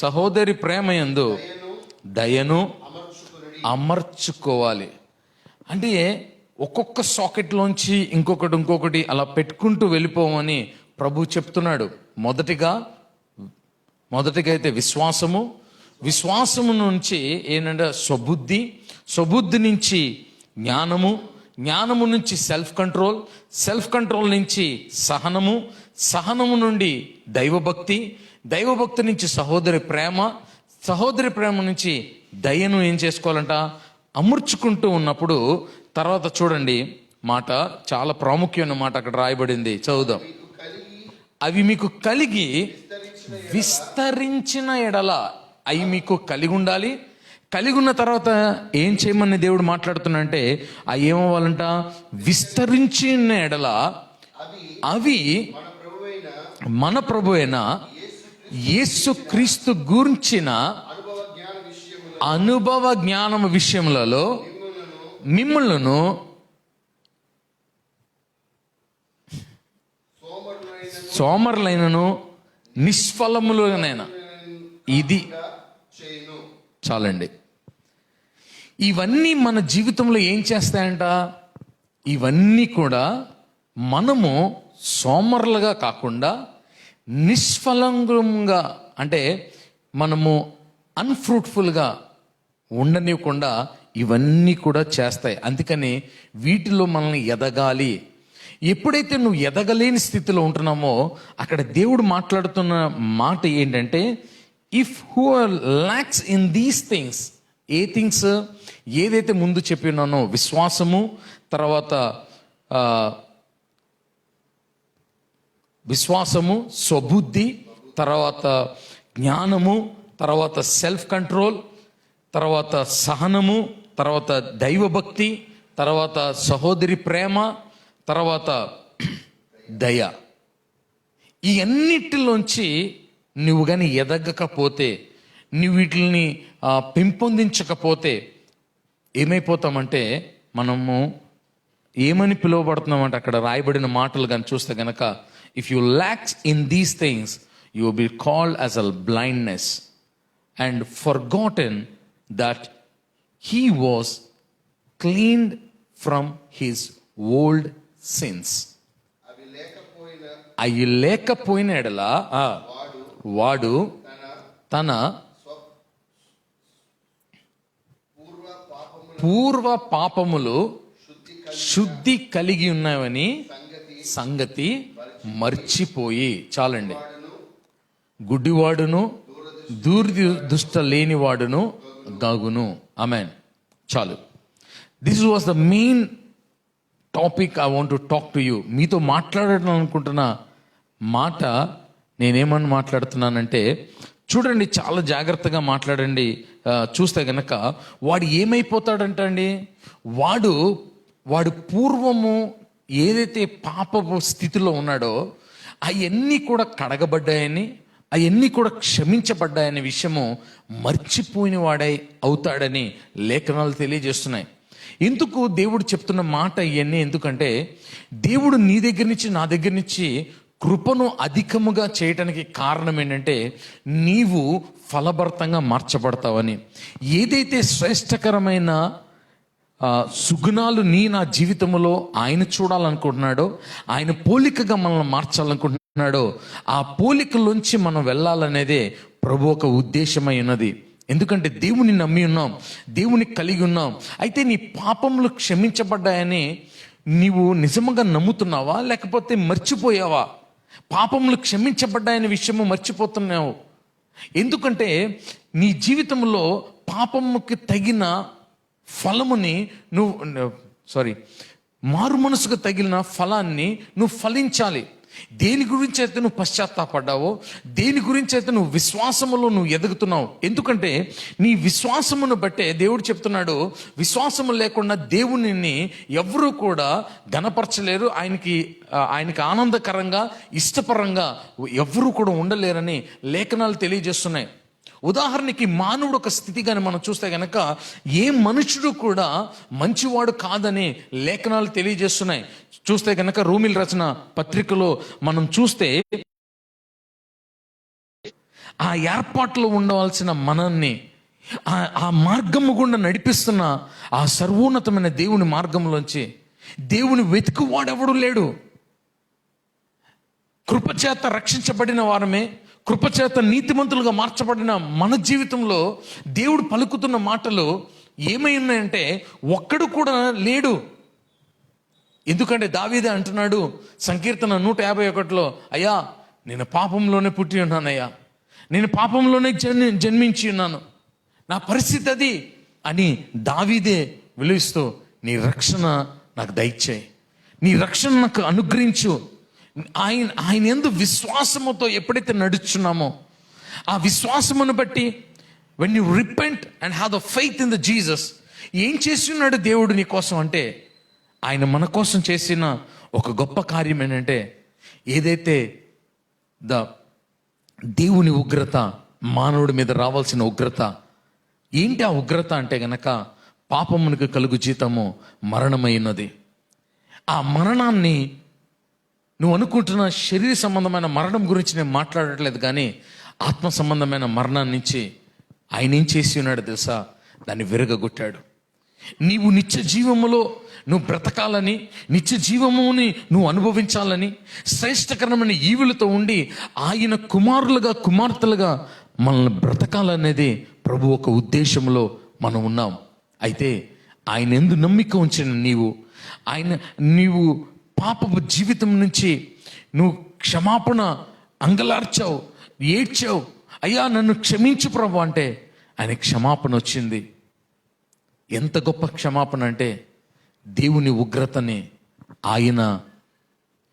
Speaker 1: సహోదరి ప్రేమయందు దయను అమర్చుకోవాలి. అంటే ఒక్కొక్క సాకెట్లోంచి ఇంకొకటి అలా పెట్టుకుంటూ వెళ్ళిపోమని ప్రభు చెప్తున్నాడు. మొదటిగా అయితే విశ్వాసము నుంచి ఏంటంటే స్వబుద్ధి నుంచి జ్ఞానము నుంచి సెల్ఫ్ కంట్రోల్ నుంచి సహనము నుండి దైవభక్తి నుంచి సహోదరి ప్రేమ నుంచి దయను ఏం చేసుకోవాలంట? అమర్చుకుంటూ ఉన్నప్పుడు తర్వాత చూడండి మాట, చాలా ప్రాముఖ్యమైన మాట అక్కడ రాయబడింది. చదువుదాం. అవి మీకు కలిగి విస్తరించిన ఎడల, అవి మీకు కలిగి ఉండాలి. కలిగి ఉన్న తర్వాత ఏం చేయమని దేవుడు మాట్లాడుతున్నాడంటే ఆ ఏమవ్వాలంట, విస్తరించిన ఎడల అవి మన ప్రభు అయిన యేసు క్రీస్తు గురించిన అనుభవ జ్ఞానం విషయములలో మిమ్ములను సోమరులైనను నిష్ఫలములుగానైనా. ఇది చాలండి. ఇవన్నీ మన జీవితంలో ఏం చేస్తాయంట, ఇవన్నీ కూడా మనము సోమరులుగా కాకుండా నిష్ఫలంగా, అంటే మనము అన్ఫ్రూట్ఫుల్గా ఉండనివ్వకుండా ఇవన్నీ కూడా చేస్తాయి. అందుకని వీటిలో మనల్ని ఎదగాలి. ఎప్పుడైతే నువ్వు ఎదగలేని స్థితిలో ఉంటున్నామో అక్కడ దేవుడు మాట్లాడుతున్న మాట ఏంటంటే, if who are lacks in these things. ఏ థింగ్స్? ఏదైతే ముందు చెప్పినానో, విశ్వాసము, తర్వాత స్వబుద్ధి, తర్వాత జ్ఞానము, తర్వాత సెల్ఫ్ కంట్రోల్, తర్వాత సహనము, తర్వాత దైవభక్తి, తర్వాత సహోదరి ప్రేమ, తర్వాత దయ. ఈ అన్నిటిలోంచి నువ్వు కానీ ఎదగకపోతే, నువ్వు వీటిని పెంపొందించకపోతే ఏమైపోతామంటే, మనము ఏమని పిలువబడుతున్నామంటే అక్కడ రాయబడిన మాటలు కానీ చూస్తే గనక, if you lakhs in these things you will be called as a blindness and forgotten that he was cleaned from his old since. అవి లేకపోయిన ఎడల వాడు తన పూర్వ పాపములు శుద్ధి కలిగి ఉన్నాయని సంగతి మర్చిపోయి. చాలండి. గుడ్డివాడును దుష్ట లేనివాడును గాగును. ఆమేన్. చాలు. This was the main topic I want to talk to you. మీతో మాట్లాడడం అనుకుంటున్న మాట నేనేమని మాట్లాడుతున్నానంటే, చూడండి, చాలా జాగ్రత్తగా మాట్లాడండి. చూస్తే గనక వాడు ఏమైపోతాడంట అండి, వాడు పూర్వము ఏదైతే పాపపు స్థితిలో ఉన్నాడో అవన్నీ కూడా కడగబడ్డాయని, అవన్నీ కూడా క్షమించబడ్డాయనే విషయము మర్చిపోయిన వాడై అవుతాడని లేఖనాలు తెలియజేస్తున్నాయి. ఎందుకు దేవుడు చెప్తున్న మాట ఇవన్నీ? ఎందుకంటే దేవుడు నీ దగ్గర నుంచి నా దగ్గర నుంచి కృపను అధికముగా చేయటానికి కారణం ఏంటంటే, నీవు ఫలభరితంగా మార్చబడతావని. ఏదైతే శ్రేష్టకరమైన సుగుణాలు నా జీవితంలో ఆయన చూడాలనుకుంటున్నాడో, ఆయన పోలికగా మనల్ని మార్చాలనుకుంటున్నాడో, ఆ పోలికలోంచి మనం వెళ్ళాలనేదే ప్రభు ఒక ఉద్దేశమై ఉన్నది. ఎందుకంటే దేవుని నమ్మి ఉన్నాం, దేవుని కలిగి ఉన్నాం. అయితే నీ పాపములు క్షమించబడ్డాయని నీవు నిజంగా నమ్ముతున్నావా, లేకపోతే మర్చిపోయావా? పాపములు క్షమించబడ్డాయనే విషయము మర్చిపోతున్నావు. ఎందుకంటే నీ జీవితంలో పాపముకి తగిన ఫలముని మారు మనసుకు తగిలిన ఫలాన్ని నువ్వు ఫలించాలి. దేని గురించి అయితే నువ్వు పశ్చాత్తాపడ్డావో, దేని గురించి అయితే నువ్వు విశ్వాసములో నువ్వు ఎదుగుతున్నావు. ఎందుకంటే నీ విశ్వాసమును బట్టే దేవుడు చెప్తున్నాడు, విశ్వాసము లేకుండా దేవునిని ఎవరూ కూడా ఘనపరచలేరు, ఆయనకి ఆనందకరంగా ఇష్టపరంగా ఎవరూ కూడా ఉండలేరని లేఖనాలు తెలియజేస్తున్నాయి. ఉదాహరణకి మానవుడు ఒక స్థితి కానీ మనం చూస్తే గనక ఏ మనుషుడు కూడా మంచివాడు కాదని లేఖనాలు తెలియజేస్తున్నాయి. చూస్తే గనక రోమీయుల రచన పత్రికలో మనం చూస్తే ఆ ఏర్పాట్లో ఉండవలసిన మనల్ని ఆ మార్గము గుండా నడిపిస్తున్న ఆ సర్వోన్నతమైన దేవుని మార్గంలోంచి దేవుని వెతుకువాడెవడు లేడు. కృపచేత రక్షించబడిన వారమే, కృపచేత నీతిమంతులుగా మార్చబడిన మన జీవితంలో దేవుడు పలుకుతున్న మాటలు ఏమై ఉన్నాయంటే ఒక్కడు కూడా లేడు. ఎందుకంటే దావీదే అంటున్నాడు సంకీర్తన 151లో, అయ్యా నేను పాపంలోనే పుట్టి ఉన్నానయ్యా, నేను పాపంలోనే జన్మించి ఉన్నాను, నా పరిస్థితి అది అని దావీదే విలువిస్తూ, నీ రక్షణ నాకు దయచేయి, నీ రక్షణ నాకు అనుగ్రహించు. ఆయన యందు విశ్వాసముతో ఎప్పుడైతే నడుచున్నామో ఆ విశ్వాసమును బట్టి when you repent and have the faith in the Jesus, ఏం చేస్తున్నాడు దేవుడు నీ కోసం అంటే, ఆయన మన కోసం చేసిన ఒక గొప్ప కార్యం ఏంటంటే, ఏదైతే దేవుని ఉగ్రత, మానవుడి మీద రావాల్సిన ఉగ్రత ఏంటి, ఆ ఉగ్రత అంటే గనక పాపమునికి కలుగు జీతము మరణమైనది. ఆ మరణాన్ని నువ్వు అనుకుంటున్న శరీర సంబంధమైన మరణం గురించి నేను మాట్లాడట్లేదు, కానీ ఆత్మ సంబంధమైన మరణాన్ని నుంచి ఆయన ఏం చేసి ఉన్నాడు తెలుసా, దాన్ని విరగగొట్టాడు. నీవు నిత్య జీవములో నువ్వు బ్రతకాలని, నిత్య జీవముని నువ్వు అనుభవించాలని, శ్రేష్టకరమైన ఈవులతో ఉండి ఆయన కుమారులుగా కుమార్తెలుగా మనల్ని బ్రతకాలనేది ప్రభు ఒక ఉద్దేశంలో మనం ఉన్నాం. అయితే ఆయన ఎందు నమ్మిక ఉంచిన నీవు పాపపు జీవితం నుంచి నువ్వు క్షమాపణ అంగలార్చావు, ఏడ్చావు, అయ్యా నన్ను క్షమించు ప్రభు అంటే ఆయన క్షమాపణ వచ్చింది. ఎంత గొప్ప క్షమాపణ అంటే, దేవుని ఉగ్రతని ఆయన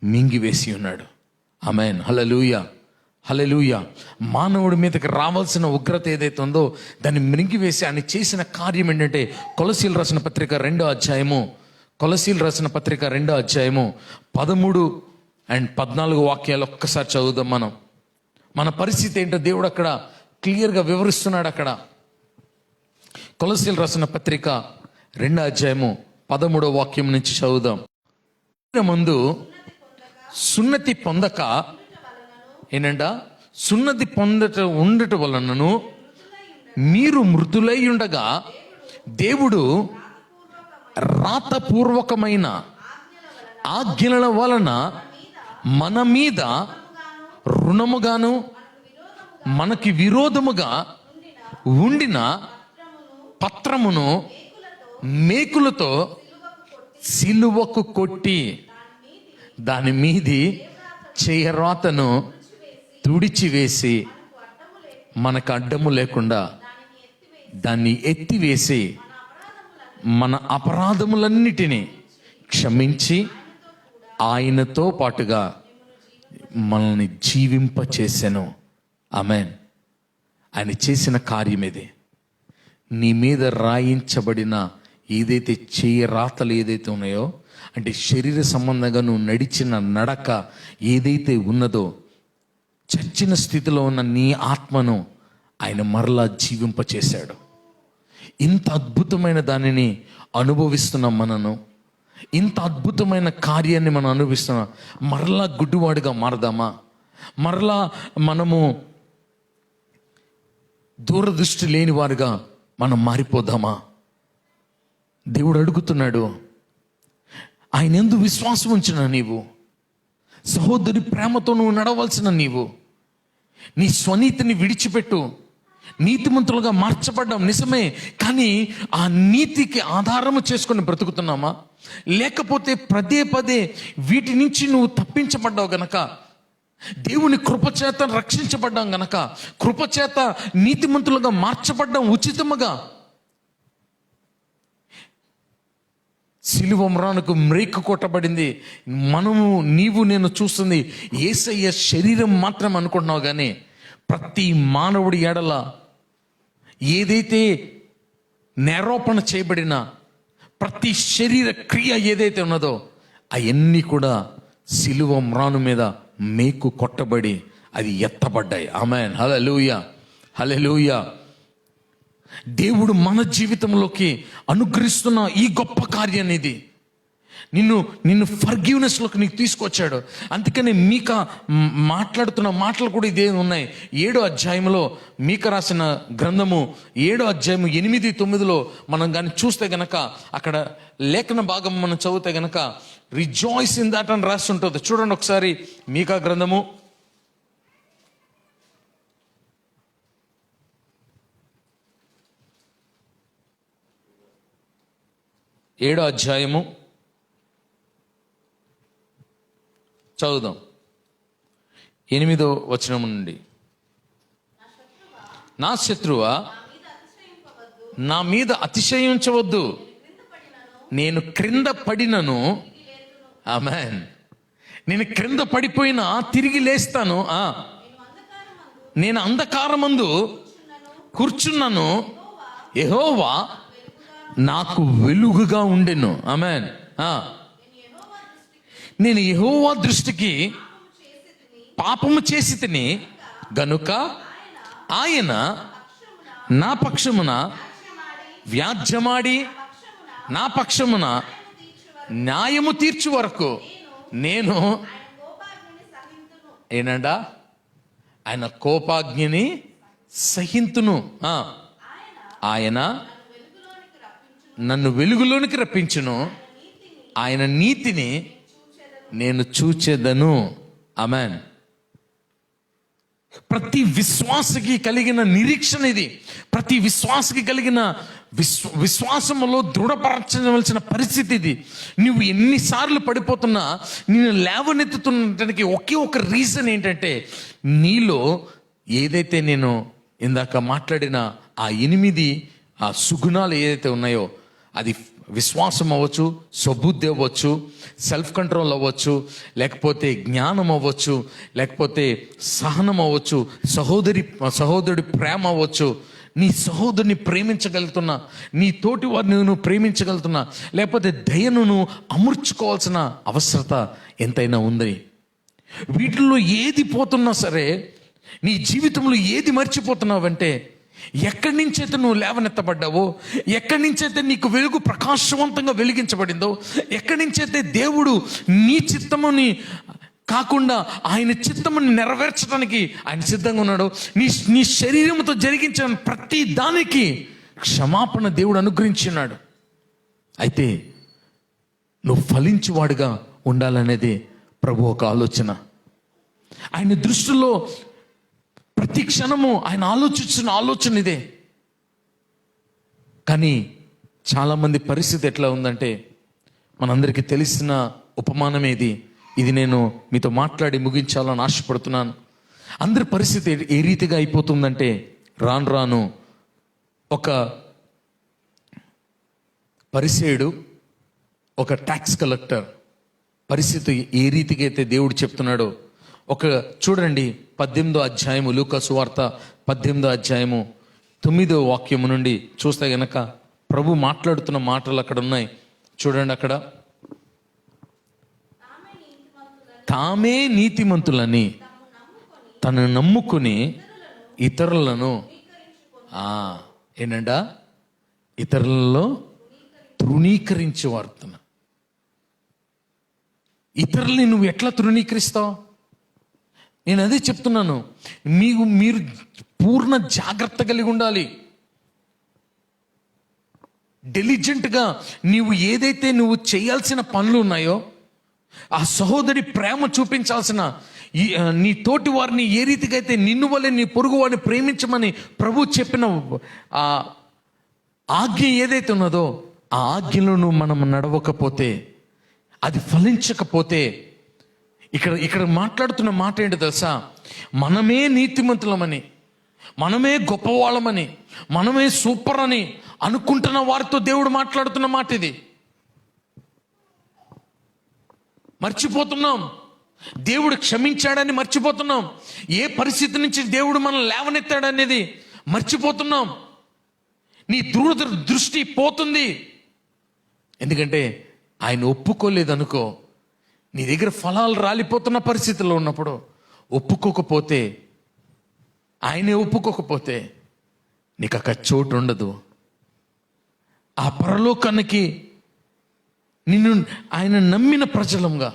Speaker 1: మింగివేసి ఉన్నాడు. ఆమేన్, హల్లెలూయా, హల్లెలూయా. మానవుడి మీదకి రావాల్సిన ఉగ్రత ఏదైతే ఉందో దాన్ని మింగివేసి ఆయన చేసిన కార్యం ఏంటంటే, కొలసీలు రాసిన పత్రిక 2వ అధ్యాయము 13 and 14 వాక్యాలు ఒక్కసారి చదువుదాం. మన పరిస్థితి ఏంటో దేవుడు అక్కడ క్లియర్గా వివరిస్తున్నాడు. అక్కడ కొలసీలు రాసిన పత్రిక 2వ అధ్యాయము 13వ వాక్యం నుంచి చదువుదాం. ముందు సున్నతి పొందక ఏంటంట, సున్నతి ఉండట వలనను మీరు మృతులై ఉండగా దేవుడు రాతపూర్వకమైన ఆజ్ఞల వలన మన మీద రుణముగాను మనకి విరోధముగా ఉండిన పత్రమును మేకులతో సిలువకు కొట్టి దాని మీది చేయరాతను తుడిచివేసి మనకు అడ్డము లేకుండా దాన్ని ఎత్తివేసి మన అపరాధములన్నిటినీ క్షమించి ఆయనతో పాటుగా మనల్ని జీవింపచేసెను. ఆమేన్. ఆయన చేసిన కార్యం ఇది. నీ మీద రాయించబడిన ఏదైతే చేయరాతలు ఏదైతే ఉన్నాయో, అంటే శరీర సంబంధంగా నువ్వు నడిచిన నడక ఏదైతే ఉన్నదో, చచ్చిన స్థితిలో ఉన్న నీ ఆత్మను ఆయన మరలా జీవింపచేశాడు. ఇంత అద్భుతమైన దానిని అనుభవిస్తున్నాం మనను, ఇంత అద్భుతమైన కార్యాన్ని మనం అనుభవిస్తున్నాం. మరలా గుడ్డివాడిగా మారదామా? మరలా మనము దూరదృష్టి లేని వారుగా మనం మారిపోదామా? దేవుడు అడుగుతున్నాడు. ఆయన యందు విశ్వాసం ఉంచిన నీవు, సహోదరి ప్రేమతో నువ్వు నడవలసిన నీవు, నీ స్వనీతిని విడిచిపెట్టు. నీతిమంతులుగా మార్చబడ్డాం నిజమే, కానీ ఆ నీతికి ఆధారము చేసుకొని బ్రతుకుతున్నామా? లేకపోతే పదే పదే వీటి నుంచి నువ్వు తప్పించబడ్డావు గనక, దేవుని కృపచేత రక్షించబడ్డాం గనక, కృపచేత నీతిమంతులుగా మార్చబడ్డాం ఉచితముగా. సిలువ మ్రానుకు మ్రేకు కొట్టబడింది. నీవు నేను చూస్తుంది యేసయ్య శరీరం మాత్రం అనుకుంటున్నావు, కానీ ప్రతి మానవుడి ఎడల ఏదైతే నేరోపణ చేయబడిన ప్రతి శరీర క్రియ ఏదైతే ఉన్నదో అవన్నీ కూడా సిలువ మ్రాను మీద మేకు కొట్టబడి అది ఎత్తబడ్డాయి. ఆమేన్, హల్లెలూయా, హల్లెలూయా. దేవుడు మన జీవితంలోకి అనుగ్రహిస్తున్న ఈ గొప్ప కార్యాన్ని, ఇది నిన్ను ఫర్గివ్నెస్లోకి నీకు తీసుకొచ్చాడు. అందుకని మీకా మాట్లాడుతున్న మాటలు కూడా ఇదే ఉన్నాయి. 7వ అధ్యాయంలో మీకా రాసిన గ్రంథము 7వ అధ్యాయము 8-9 మనం కానీ చూస్తే గనక, అక్కడ లేఖన భాగం మనం చదివితే గనక రిజాయిస్ ఇన్ దాట్ అని రాసి ఉంటుంది. చూడండి ఒకసారి మీకా గ్రంథము 7వ అధ్యాయము చదువుదాం. 8వ వచనం నుండి, నా శత్రువా నా మీద అతిశయించవద్దు, నేను క్రింద పడినను, ఆమేన్, నేను క్రింద పడిపోయినా తిరిగి లేస్తాను. నేను అంధకారమందు కూర్చున్నాను, యెహోవా నాకు వెలుగుగా ఉండెను. ఆమేన్. నేను యెహోవా దృష్టికి పాపము చేసి తిని గనుక ఆయన నా పక్షమున వ్యాజ్యమాడి నా పక్షమున న్యాయము తీర్చు వరకు నేను ఏనంట ఆయన కోపాగ్నిని సహింతును. ఆయన నన్ను వెలుగులోనికి రప్పించును, ఆయన నీతిని నేను చూచెదను. ఆమేన్. ప్రతి విశ్వాసకి కలిగిన నిరీక్షణ ఇది. ప్రతి విశ్వాసకి కలిగిన విశ్వాసములో దృఢపరచవలసిన పరిస్థితి ఇది. నువ్వు ఎన్నిసార్లు పడిపోతున్నా నేను లేవనెత్తుతున్నటానికి ఒకే ఒక రీజన్ ఏంటంటే, నీలో ఏదైతే నేను ఇందాక మాట్లాడిన ఆ 8 ఆ సుగుణాలు ఏదైతే ఉన్నాయో, అది విశ్వాసం అవ్వచ్చు, స్వబుద్ధి అవ్వచ్చు, సెల్ఫ్ కంట్రోల్ అవ్వచ్చు, లేకపోతే జ్ఞానం అవ్వచ్చు, లేకపోతే సహనం అవ్వచ్చు, సహోదరుడి ప్రేమ అవ్వచ్చు, నీ సహోదరుని ప్రేమించగలుగుతున్నా, నీ తోటి వారిని నువ్వు ప్రేమించగలుగుతున్నా, లేకపోతే దయను నువ్వు అమర్చుకోవాల్సిన అవసరత ఎంతైనా ఉంది. వీటిల్లో ఏది పోతున్నా సరే, నీ జీవితంలో ఏది మర్చిపోతున్నావంటే, ఎక్కడి నుంచైతే నువ్వు లేవనెత్తబడ్డావో, ఎక్కడి నుంచైతే నీకు వెలుగు ప్రకాశవంతంగా వెలిగించబడిందో, ఎక్కడి నుంచైతే దేవుడు నీ చిత్తముని కాకుండా ఆయన చిత్తముని నెరవేర్చడానికి ఆయన సిద్ధంగా ఉన్నాడు, నీ శరీరంతో జరిగించిన ప్రతి దానికి క్షమాపణ దేవుడు అనుగ్రహించున్నాడు. అయితే నువ్వు ఫలించువాడుగా ఉండాలనేది ప్రభు ఒక ఆలోచన. ఆయన దృష్టిలో ప్రతి క్షణము ఆయన ఆలోచించిన ఆలోచన ఇదే. కానీ చాలామంది పరిస్థితి ఎట్లా ఉందంటే, మనందరికీ తెలిసిన ఉపమానం ఇది నేను మీతో మాట్లాడి ముగించాలని ఆశపడుతున్నాను. అందరి పరిస్థితి ఏ రీతిగా అయిపోతుందంటే, రాను రాను ఒక పరిసేయుడు, ఒక ట్యాక్స్ కలెక్టర్ పరిస్థితి ఏ రీతిగా అయితే దేవుడు చెప్తున్నాడో, చూడండి 18వ అధ్యాయము, లూకా సువార్త 18వ అధ్యాయము 9వ వాక్యము నుండి చూస్తే గనక ప్రభు మాట్లాడుతున్న మాటలు అక్కడ ఉన్నాయి. చూడండి, అక్కడ తామే నీతిమంతులని తను నమ్ముకుని ఇతరులను ఏంటంట ఇతరులలో తృణీకరించి వాడుతున్నా. ఇతరుల్ని నువ్వు ఎట్లా తృణీకరిస్తావు? నేను అదే చెప్తున్నాను, మీరు పూర్ణ జాగ్రత్త కలిగి ఉండాలి. డెలిజెంట్గా ఏదైతే నువ్వు చేయాల్సిన పనులు ఉన్నాయో, ఆ సహోదరి ప్రేమ చూపించాల్సిన, నీ తోటి వారిని ఏ రీతిగా అయితే నిన్ను వల్లే నీ పొరుగు వారిని ప్రేమించమని ప్రభు చెప్పిన ఆ ఆజ్ఞ ఏదైతే ఉన్నదో, ఆ ఆజ్ఞలను మనం నడవకపోతే, అది ఫలించకపోతే, ఇక్కడ మాట్లాడుతున్న మాట ఏంటో తెలుసా? మనమే నీతిమంతులమని, మనమే గొప్పవాళ్ళమని, మనమే సూపర్ అని అనుకుంటున్న వారితో దేవుడు మాట్లాడుతున్న మాట ఇది. మర్చిపోతున్నాం, దేవుడు క్షమించాడని మర్చిపోతున్నాం, ఏ పరిస్థితి నుంచి దేవుడు మనల్ని లేవనెత్తాడనేది మర్చిపోతున్నాం. నీ దృష్టి పోతుంది. ఎందుకంటే ఆయన ఒప్పుకోలేదనుకో, నీ దగ్గర ఫలాలు రాలిపోతున్న పరిస్థితుల్లో ఉన్నప్పుడు ఒప్పుకోకపోతే, ఆయనే ఒప్పుకోకపోతే నీకు అక్కడ చోటు ఉండదు. ఆ పరలోకానికి నిన్ను ఆయన నమ్మిన ప్రజలంగా.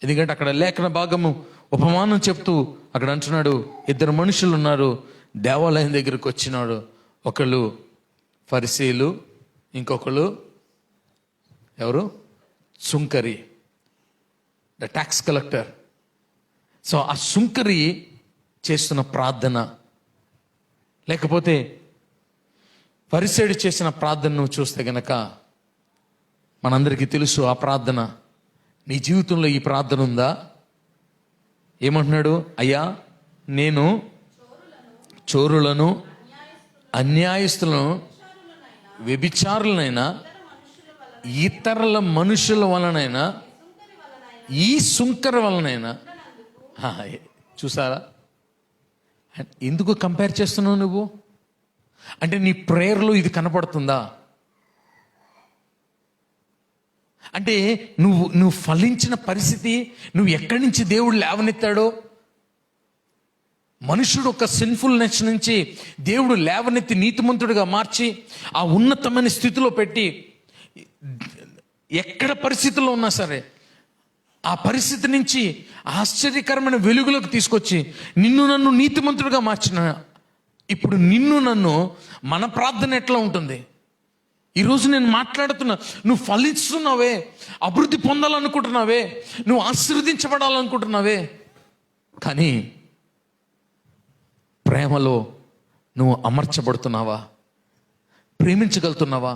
Speaker 1: ఎందుకంటే అక్కడ లేఖన భాగము ఉపమానం చెప్తూ అక్కడ అంటున్నాడు, 2 మనుషులు ఉన్నారు, దేవాలయం దగ్గరకు వచ్చినాడు. ఒకళ్ళు ఫరిసీలు, ఇంకొకళ్ళు ఎవరు? సుంకరి, ద ట్యాక్స్ కలెక్టర్. సో ఆ సుంకరి చేస్తున్న ప్రార్థన, లేకపోతే ఫరిసేయుడు చేసిన ప్రార్థన నువ్వు చూస్తే గనక మనందరికీ తెలుసు ఆ ప్రార్థన. నీ జీవితంలో ఈ ప్రార్థన ఉందా? ఏమంటున్నాడు? అయ్యా, నేను చోరులను, అన్యాయస్తులను, వ్యభిచారులనైనా, ఇతరుల మనుషుల వలనైనా, ఈ సుంకర వలనైనా. చూసారా? ఎందుకు కంపేర్ చేస్తున్నావు నువ్వు? అంటే నీ ప్రేయర్లో ఇది కనపడుతుందా? అంటే నువ్వు ఫలించిన పరిస్థితి, నువ్వు ఎక్కడి నుంచి దేవుడు లేవనెత్తాడో, మనుషుడు ఒక సిన్ఫుల్నెస్ నుంచి దేవుడు లేవనెత్తి నీతిమంతుడిగా మార్చి ఆ ఉన్నతమైన స్థితిలో పెట్టి, ఎక్కడ పరిస్థితుల్లో ఉన్నా సరే ఆ పరిస్థితి నుంచి ఆశ్చర్యకరమైన వెలుగులోకి తీసుకొచ్చి నిన్ను నన్ను నీతిమంతుడిగా మార్చిన, ఇప్పుడు నిన్ను నన్ను మన ప్రార్థన ఎట్లా ఉంటుంది? ఈరోజు నేను మాట్లాడుతున్నా, నువ్వు ఫలిస్తున్నావే, అభివృద్ధి పొందాలనుకుంటున్నావే, నువ్వు ఆశీర్వదించబడాలనుకుంటున్నావే, కానీ ప్రేమలో నువ్వు అమర్చబడుతున్నావా? ప్రేమించగలుగుతున్నావా?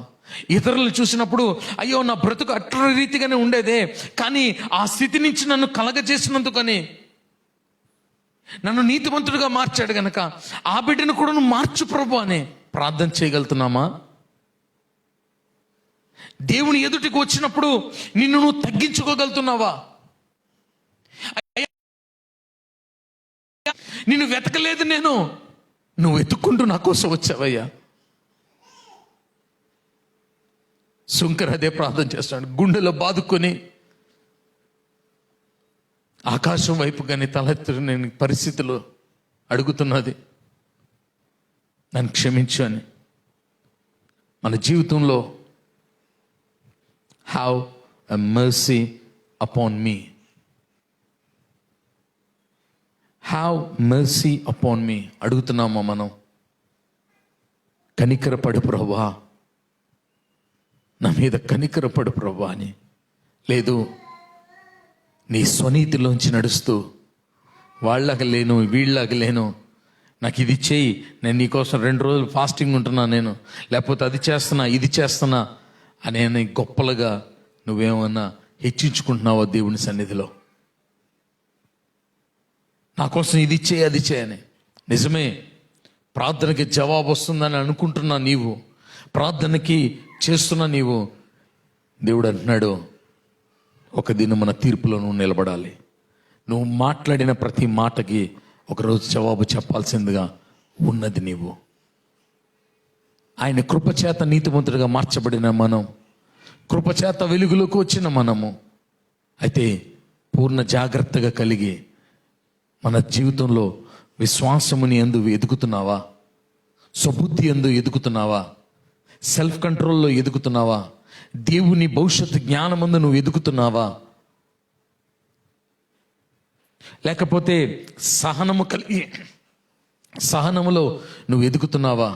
Speaker 1: ఇతరులను చూసినప్పుడు అయ్యో నా బ్రతుకు అట్ల రీతిగానే ఉండేదే, కానీ ఆ స్థితి నుంచి నన్ను కలగజేసినందుకని, నన్ను నీతిమంతుడిగా మార్చాడు గనక ఆ బిడ్డను కూడా నువ్వు మార్చు ప్రభు అని ప్రార్థన చేయగలుగుతున్నామా? దేవుని ఎదుటికి వచ్చినప్పుడు నిన్ను నువ్వు తగ్గించుకోగలుగుతున్నావా? నిన్ను వెతకలేదు నేను, నువ్వు వెతుక్కుంటూ నా కోసం వచ్చావయ్యా. శుంకర్ అదే ప్రార్థన చేస్తాడు, గుండెలో బాదుకొని ఆకాశం వైపు కానీ తలెత్తు నేను పరిస్థితిలో అడుగుతున్నది, నన్ను క్షమించు అని. మన జీవితంలో have a mercy upon me, have mercy upon me అడుగుతున్నామా మనం? కనికరపడు ప్రభువా, నా మీద కనికరపడు ప్రభువా అని. లేదు, నీ స్వనీతిలోంచి నడుస్తూ వాళ్ళకి లేను వీళ్ళకి లేను, నాకు ఇది చేయి, నేను నీకోసం 2 రోజులు ఫాస్టింగ్ ఉంటున్నా, నేను లేకపోతే అది చేస్తున్నా ఇది చేస్తున్నా అనే గొప్పలుగా నువ్వేమన్నా హెచ్చించుకుంటున్నావో దేవుని సన్నిధిలో? నా కోసం ఇది చేయి అది చేయని. నిజమే, ప్రార్థనకి జవాబు వస్తుందని అనుకుంటున్నా నీవు, ప్రార్థనకి చేస్తున్నా నీవు. దేవుడు అంటున్నాడు, ఒక దినం మన తీర్పులో నువ్వు నిలబడాలి. నువ్వు మాట్లాడిన ప్రతి మాటకి ఒకరోజు జవాబు చెప్పాల్సిందిగా ఉన్నది నీవు. ఆయన కృపచేత నీతిమంతుడిగా మార్చబడిన మనం, కృపచేత వెలుగులోకి వచ్చిన మనము అయితే పూర్ణ జాగ్రత్తగా కలిగి మన జీవితంలో విశ్వాసముని యందు ఎదుగుతున్నావా? స్వబుద్ధి యందు ఎదుగుతున్నావా? సెల్ఫ్ కంట్రోల్లో ఎదుగుతున్నావా? దేవుని భవిష్యత్తు జ్ఞానమందు నువ్వు ఎదుగుతున్నావా? లేకపోతే సహనములో నువ్వు ఎదుగుతున్నావా?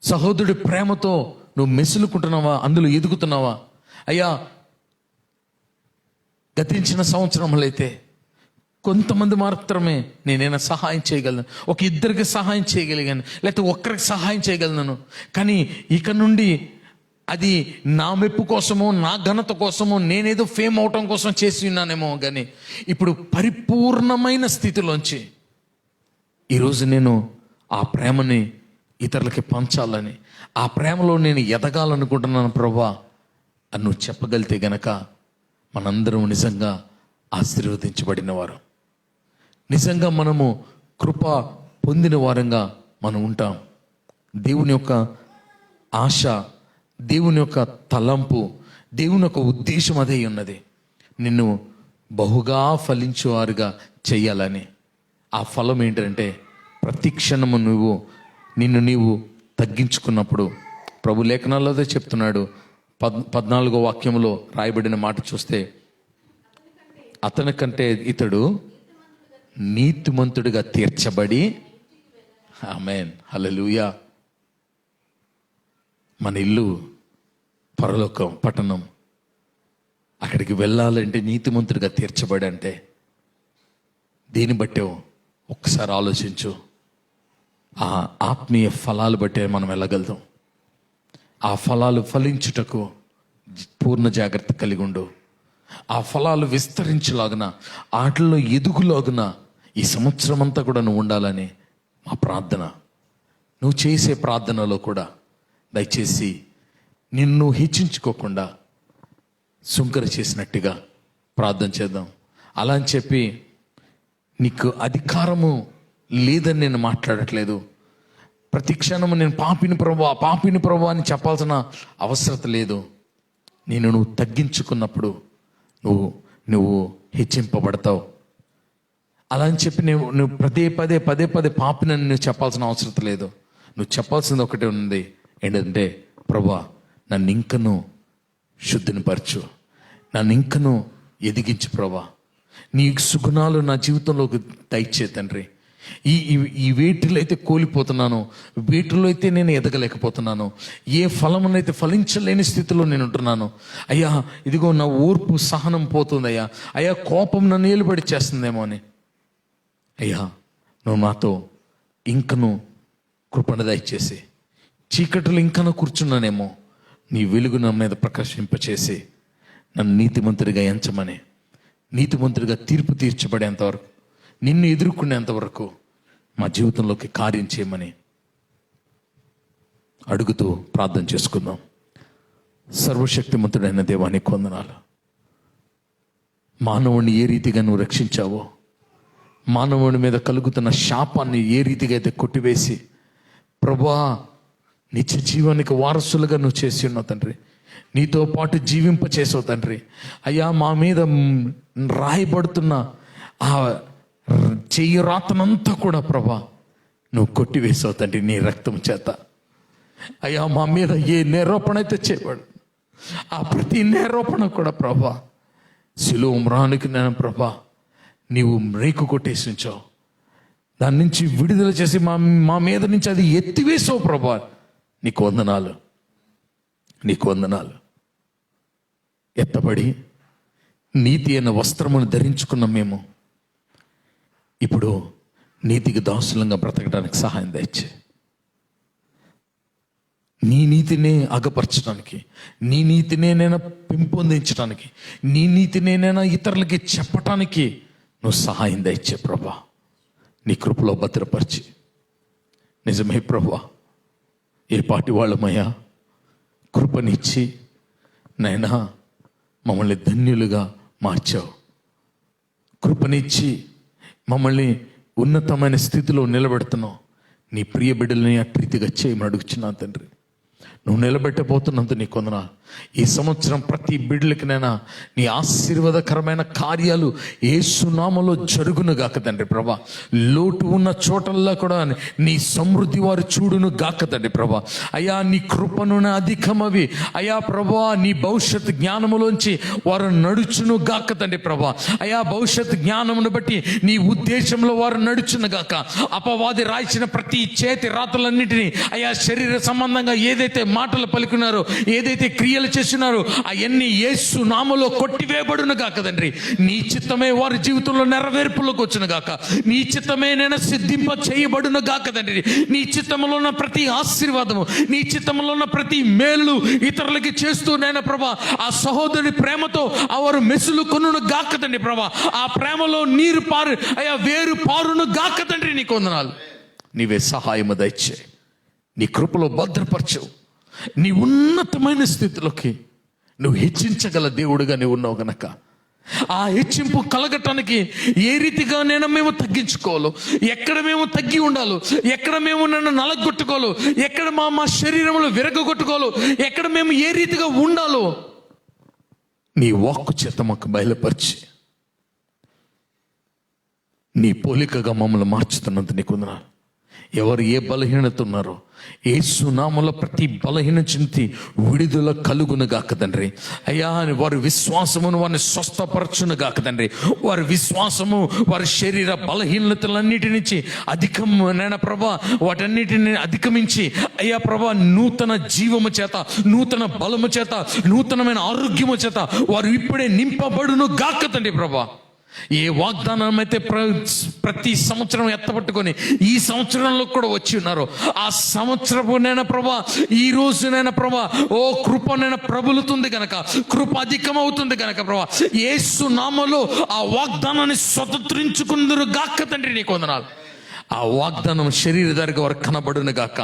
Speaker 1: సహోదరుడి ప్రేమతో నువ్వు మెసులుకుంటున్నావా? అందులో ఎదుగుతున్నావా? అయ్యా, గతించిన సంవత్సరంలో అయితే కొంతమంది మాత్రమే నేనైనా సహాయం చేయగలను, ఒక ఇద్దరికి సహాయం చేయగలిగాను, లేకపోతే ఒక్కరికి సహాయం చేయగలను, కానీ ఇక నుండి అది నా మెప్పు కోసమో నా ఘనత కోసమో నేనేదో ఫేమ్ అవటం కోసం చేసి ఉన్నానేమో, కానీ ఇప్పుడు పరిపూర్ణమైన స్థితిలోంచి ఈరోజు నేను ఆ ప్రేమని ఇతరులకి పంచాలని, ఆ ప్రేమలో నేను ఎదగాలనుకుంటున్నాను ప్రభువా అని నువ్వు చెప్పగలితే గనక మనందరం నిజంగా ఆశీర్వదించబడిన వారు, నిజంగా మనము కృప పొందిన వారంగా మనం ఉంటాం. దేవుని యొక్క ఆశ, దేవుని యొక్క తలంపు, దేవుని యొక్క ఉద్దేశం అదే ఉన్నది, నిన్ను బహుగా ఫలించేవారుగా చెయ్యాలని. ఆ ఫలం ఏంటంటే ప్రతి క్షణము నిన్ను నీవు తగ్గించుకున్నప్పుడు, ప్రభు లేఖనాల్లో అదే చెప్తున్నాడు. 14వ వాక్యంలో రాయబడిన మాట చూస్తే, అతని కంటే ఇతడు నీతిమంతుడిగా తీర్చబడి, ఆమేన్, హల్లెలూయా. మన ఇల్లు పరలోకం పట్టణం, అక్కడికి వెళ్ళాలంటే నీతిమంతుడిగా తీర్చబడి అంటే దీన్ని బట్టే ఒక్కసారి ఆలోచించు. ఆ ఆత్మీయ ఫలాలు బట్టే మనం వెళ్ళగలుగుతాం. ఆ ఫలాలు ఫలించుటకు పూర్ణ జాగ్రత్త కలిగి ఉండు. ఆ ఫలాలు విస్తరించలాగున, వాటిల్లో ఎదుగులాగున ఈ సంవత్సరం అంతా కూడా నువ్వు ఉండాలని మా ప్రార్థన. నువ్వు చేసే ప్రార్థనలో కూడా దయచేసి నిన్ను హెచ్చించుకోకుండా సుంకర చేసినట్టుగా ప్రార్థన చేద్దాం. అలా అని చెప్పి నీకు అధికారము లేదని నేను మాట్లాడట్లేదు. ప్రతి క్షణము నేను పాపిని ప్రభు అని చెప్పాల్సిన అవసరం లేదు. నువ్వు తగ్గించుకున్నప్పుడు నువ్వు హెచ్చింపబడతావు. అలా అని చెప్పి నువ్వు పదే పదే పాపినని నువ్వు చెప్పాల్సిన అవసరం లేదు. నువ్వు చెప్పాల్సింది ఒకటే ఉంది, ఏంటంటే ప్రభువా నన్ను ఇంకను శుద్ధిని పరచు, నన్ను ఇంకను ఎదిగించు ప్రభువా, నీ సుగుణాలు నా జీవితంలోకి దయచే తండ్రి. ఈ వేటిలో అయితే కోల్పోతున్నాను, వేటిలో అయితే నేను ఎదగలేకపోతున్నాను, ఏ ఫలమునైతే ఫలించలేని స్థితిలో నేను ఉంటున్నాను అయ్యా, ఇదిగో నా ఓర్పు సహనం పోతుంది అయ్యా, కోపం నన్ను ఏలుబడి చేస్తుందేమో అని అయ్యా, నువ్వు నాతో ఇంకను కృపణ దయచేసి, చీకటిలో ఇంకను కూర్చున్నానేమో నీ వెలుగు నా మీద ప్రకాశింపచేసి నన్ను నీతిమంతుడిగా ఎంచమని, నీతిమంతుడిగా తీర్పు తీర్చబడేంతవరకు, నిన్ను ఎదుర్కొనేంతవరకు మా జీవితంలోకి కార్యం చేయమని అడుగుతూ ప్రార్థన చేసుకుందాం. సర్వశక్తిమంతుడైన దేవానికి వందనాలు. మానవుడిని ఏ రీతిగా నువ్వు రక్షించావో, మానవుడి మీద కలుగుతున్న శాపాన్ని ఏ రీతిగా అయితే కొట్టివేసి ప్రభువా నిత్య జీవానికి వారసులుగా నువ్వు చేసి ఉన్నావు తండ్రి, నీతో పాటు జీవింప చేసావు తండ్రి. అయ్యా, మా మీద రాయబడుతున్న ఆ చెయ్యి రాతనంతా కూడా ప్రభా నువ్వు కొట్టివేసావు తండ్రి నీ రక్తం చేత. అయ్యా, మా మీద ఏ నేరోపణ అయితే చేయబడు, ఆ ప్రతి నేరోపణ కూడా ప్రభా శిలువ మ్రానికి నేను ప్రభా నీవు రేకు కొట్టేసి ఉంచావు, దాని నుంచి విడుదల చేసి మా మీద నుంచి అది ఎత్తివేసావు ప్రభా. నీకు వందనాలు, నీకు వందనాలు. ఎత్తబడి నీతి అన్న వస్త్రమును ధరించుకున్న మేము ఇప్పుడు నీతికి దాసులంగా బ్రతకడానికి సహాయం దయచే. నీ నీతినే అగపరచడానికి, నీ నీతినే నేను పెంపొందించడానికి, నీ నీతినే నేను ఇతరులకి చెప్పటానికి నువ్వు సహాయం దయచే ప్రభా. నీ కృపలో భద్రపరిచి, నిజమే ప్రభా, ఏ పాటి వాళ్ళమయ్యా కృపనిచ్చి నైనా మమ్మల్ని ధన్యులుగా మార్చావు, కృపనిచ్చి మమ్మల్ని ఉన్నతమైన స్థితిలో నిలబెడుతున్నావు. నీ ప్రియ బిడ్డలని అట్రీతిగా చేయమని అడుగుచున్నాను తండ్రి. నువ్వు నిలబెట్టబోతున్నంత నీ కొందన ఈ సంవత్సరం ప్రతి బిడ్డలకినైనా నీ ఆశీర్వాదకరమైన కార్యాలు యేసు నామములో జరుగును గాక తండ్రి ప్రభా. లోటు ఉన్న చోటల్లా కూడా నీ సమృద్ధి వారు చూడును గాక తండ్రి ప్రభా. అయ్యా, నీ కృపను అధికమవి అయ్యా ప్రభా, నీ భవిష్యత్ జ్ఞానములోంచి వారు నడుచును గాక తండ్రి ప్రభా. అయ్యా, భవిష్యత్ జ్ఞానమును బట్టి నీ ఉద్దేశంలో వారు నడుచును గాక. అపవాది రాయించిన ప్రతి చేతి రాతలన్నిటినీ అయ్యా, శరీర సంబంధంగా ఏదైతే మాటలు పలుకున్నారో, ఏదైతే క్రియలు చేస్తున్నారో అవన్నీ యేసు నామములో కొట్టివేయబడును గాక తండ్రి. నీ చిత్తమే వారి జీవితంలో నెరవేర్పులోకి వచ్చును గాక. నీ చిత్తమే నేను సిద్ధింప చేయబడును గాక తండ్రి. నీ చిత్తంలో ఉన్న ప్రతి ఆశీర్వాదము, నీ చిత్తంలో ఉన్న ప్రతి మేలు ఇతరులకి చేస్తూ నేను ప్రభా ఆ సహోదరుని ప్రేమతో వారు మెసులు కొనును గాక తండ్రి ప్రభా. ఆ ప్రేమలో నీరు పారు అయ్యా, వేరు పారును గాక తండ్రి. నీకు వందనాలు. నీవే సహాయము దయచే, నీ కృపలో భద్రపరచు. నీ ఉన్నతమైన స్థితిలోకి నువ్వు హెచ్చించగల దేవుడుగా నువ్వు ఉన్నావు గనక ఆ హెచ్చింపు కలగటానికి ఏ రీతిగా మేము తగ్గించుకోవాలో, ఎక్కడ మేము తగ్గి ఉండాలో, ఎక్కడ మేము నన్ను నలగొట్టుకోవాలో, ఎక్కడ మా శరీరంలో విరగొట్టుకోవాలో, ఎక్కడ మేము ఏ రీతిగా ఉండాలో నీ వాక్కు చేత మాకు బయలుపరిచి నీ పోలికగా మమ్మల్ని మార్చుతున్నంత నీకు వందనాలు. ఎవరు ఏ బలహీనత ఉన్నారో యేసు నామములో ప్రతి బలహీన చింతి విడుదల కలుగును గాక తండ్రి. అయ్యా, వారి విశ్వాసమును వారిని స్వస్థపరచును గాక తండ్రి. వారి విశ్వాసము వారి శరీర బలహీనతలన్నిటి నుంచి అధికమైన ప్రభా, వాటన్నిటిని అధిగమించి అయ్యా ప్రభా, నూతన జీవము చేత, నూతన బలము చేత, నూతనమైన ఆరోగ్యము చేత వారు ఇప్పుడే నింపబడును గాక తండ్రి ప్రభా. ఏ వాగ్దానం అయితే ప్రతి సంవత్సరం ఎత్తపట్టుకొని ఈ సంవత్సరంలో కూడా వచ్చి ఉన్నారో ఆ సంవత్సరపు నేను ప్రభా, ఈ రోజు నేను ప్రభా, ఓ కృప నేను ప్రబలుతుంది కనుక, కృప అధికమవుతుంది కనుక ప్రభా, యేసు నామములో ఆ వాగ్దానాన్ని స్వతంత్రించుకుందరు గాక తండ్రి. నీకు వందనాలు. ఆ వాగ్దానం శరీరధారిగా వారికి కనబడును గాక.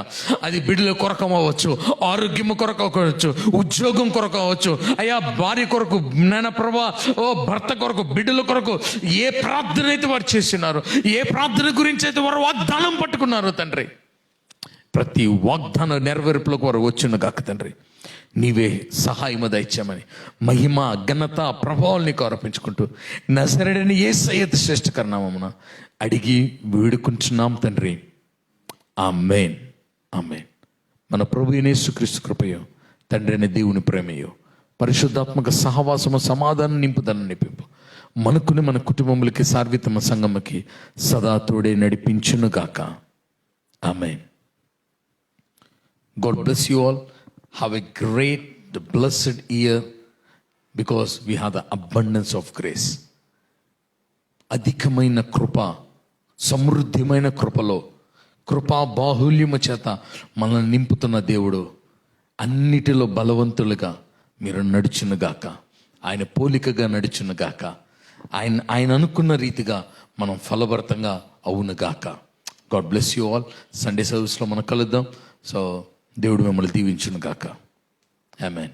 Speaker 1: అది బిడ్డల కొరకు అవ్వచ్చు, ఆరోగ్యము కొరకు అవ్వచ్చు, ఉద్యోగం కొరకు అవ్వచ్చు, అయ్యా భార్య కొరకు నాయన ప్రభా, ఓ భర్త కొరకు, బిడ్డల కొరకు ఏ ప్రార్థన అయితే వారు చేస్తున్నారు, ఏ ప్రార్థన గురించి అయితే వారు వాగ్దానం పట్టుకున్నారు తండ్రి, ప్రతి వాగ్దాన నెరవేర్పులకు వారు వచ్చును గాక తండ్రి. నీవే సహాయము దయచేయమని మహిమ ఘనత ప్రభావాలు నీకు ఆరోపించుకుంటూ నజరేయుడైన యేసయ్య శ్రేష్ఠకర నామమున అడిగి వేడుకుంటున్నాం తండ్రి. ఆమేన్, ఆమేన్. మన ప్రభు యేసుక్రీస్తు కృపయో, తండ్రి అయిన దేవుని ప్రేమయో, పరిశుద్ధాత్మక సహవాసము, సమాధానం, నింపుదలను నింపింపు మనకుని మన కుటుంబములకి, సార్వితమ సంఘముకి సదా తోడే నడిపించును గాక. ఆమేన్. God bless you all. Have a great, blessed year because we have the abundance of grace. అధికమైన కృప, సమృద్ధిమైన కృపలో, కృపా బాహుల్యము చేత మనల్ని నింపుతున్న దేవుడు అన్నిటిలో బలవంతులుగా మీరు నడుచునుగాక, ఆయన పోలికగా నడుచునుగాక, ఆయన అనుకున్న రీతిగా మనం ఫలభరితంగా అవునుగాక. God bless you all. Sunday సర్వీస్లో మనం కలుద్దాం. సో దేవుడు మిమ్మల్ని దీవించునుగాక. ఆమేన్.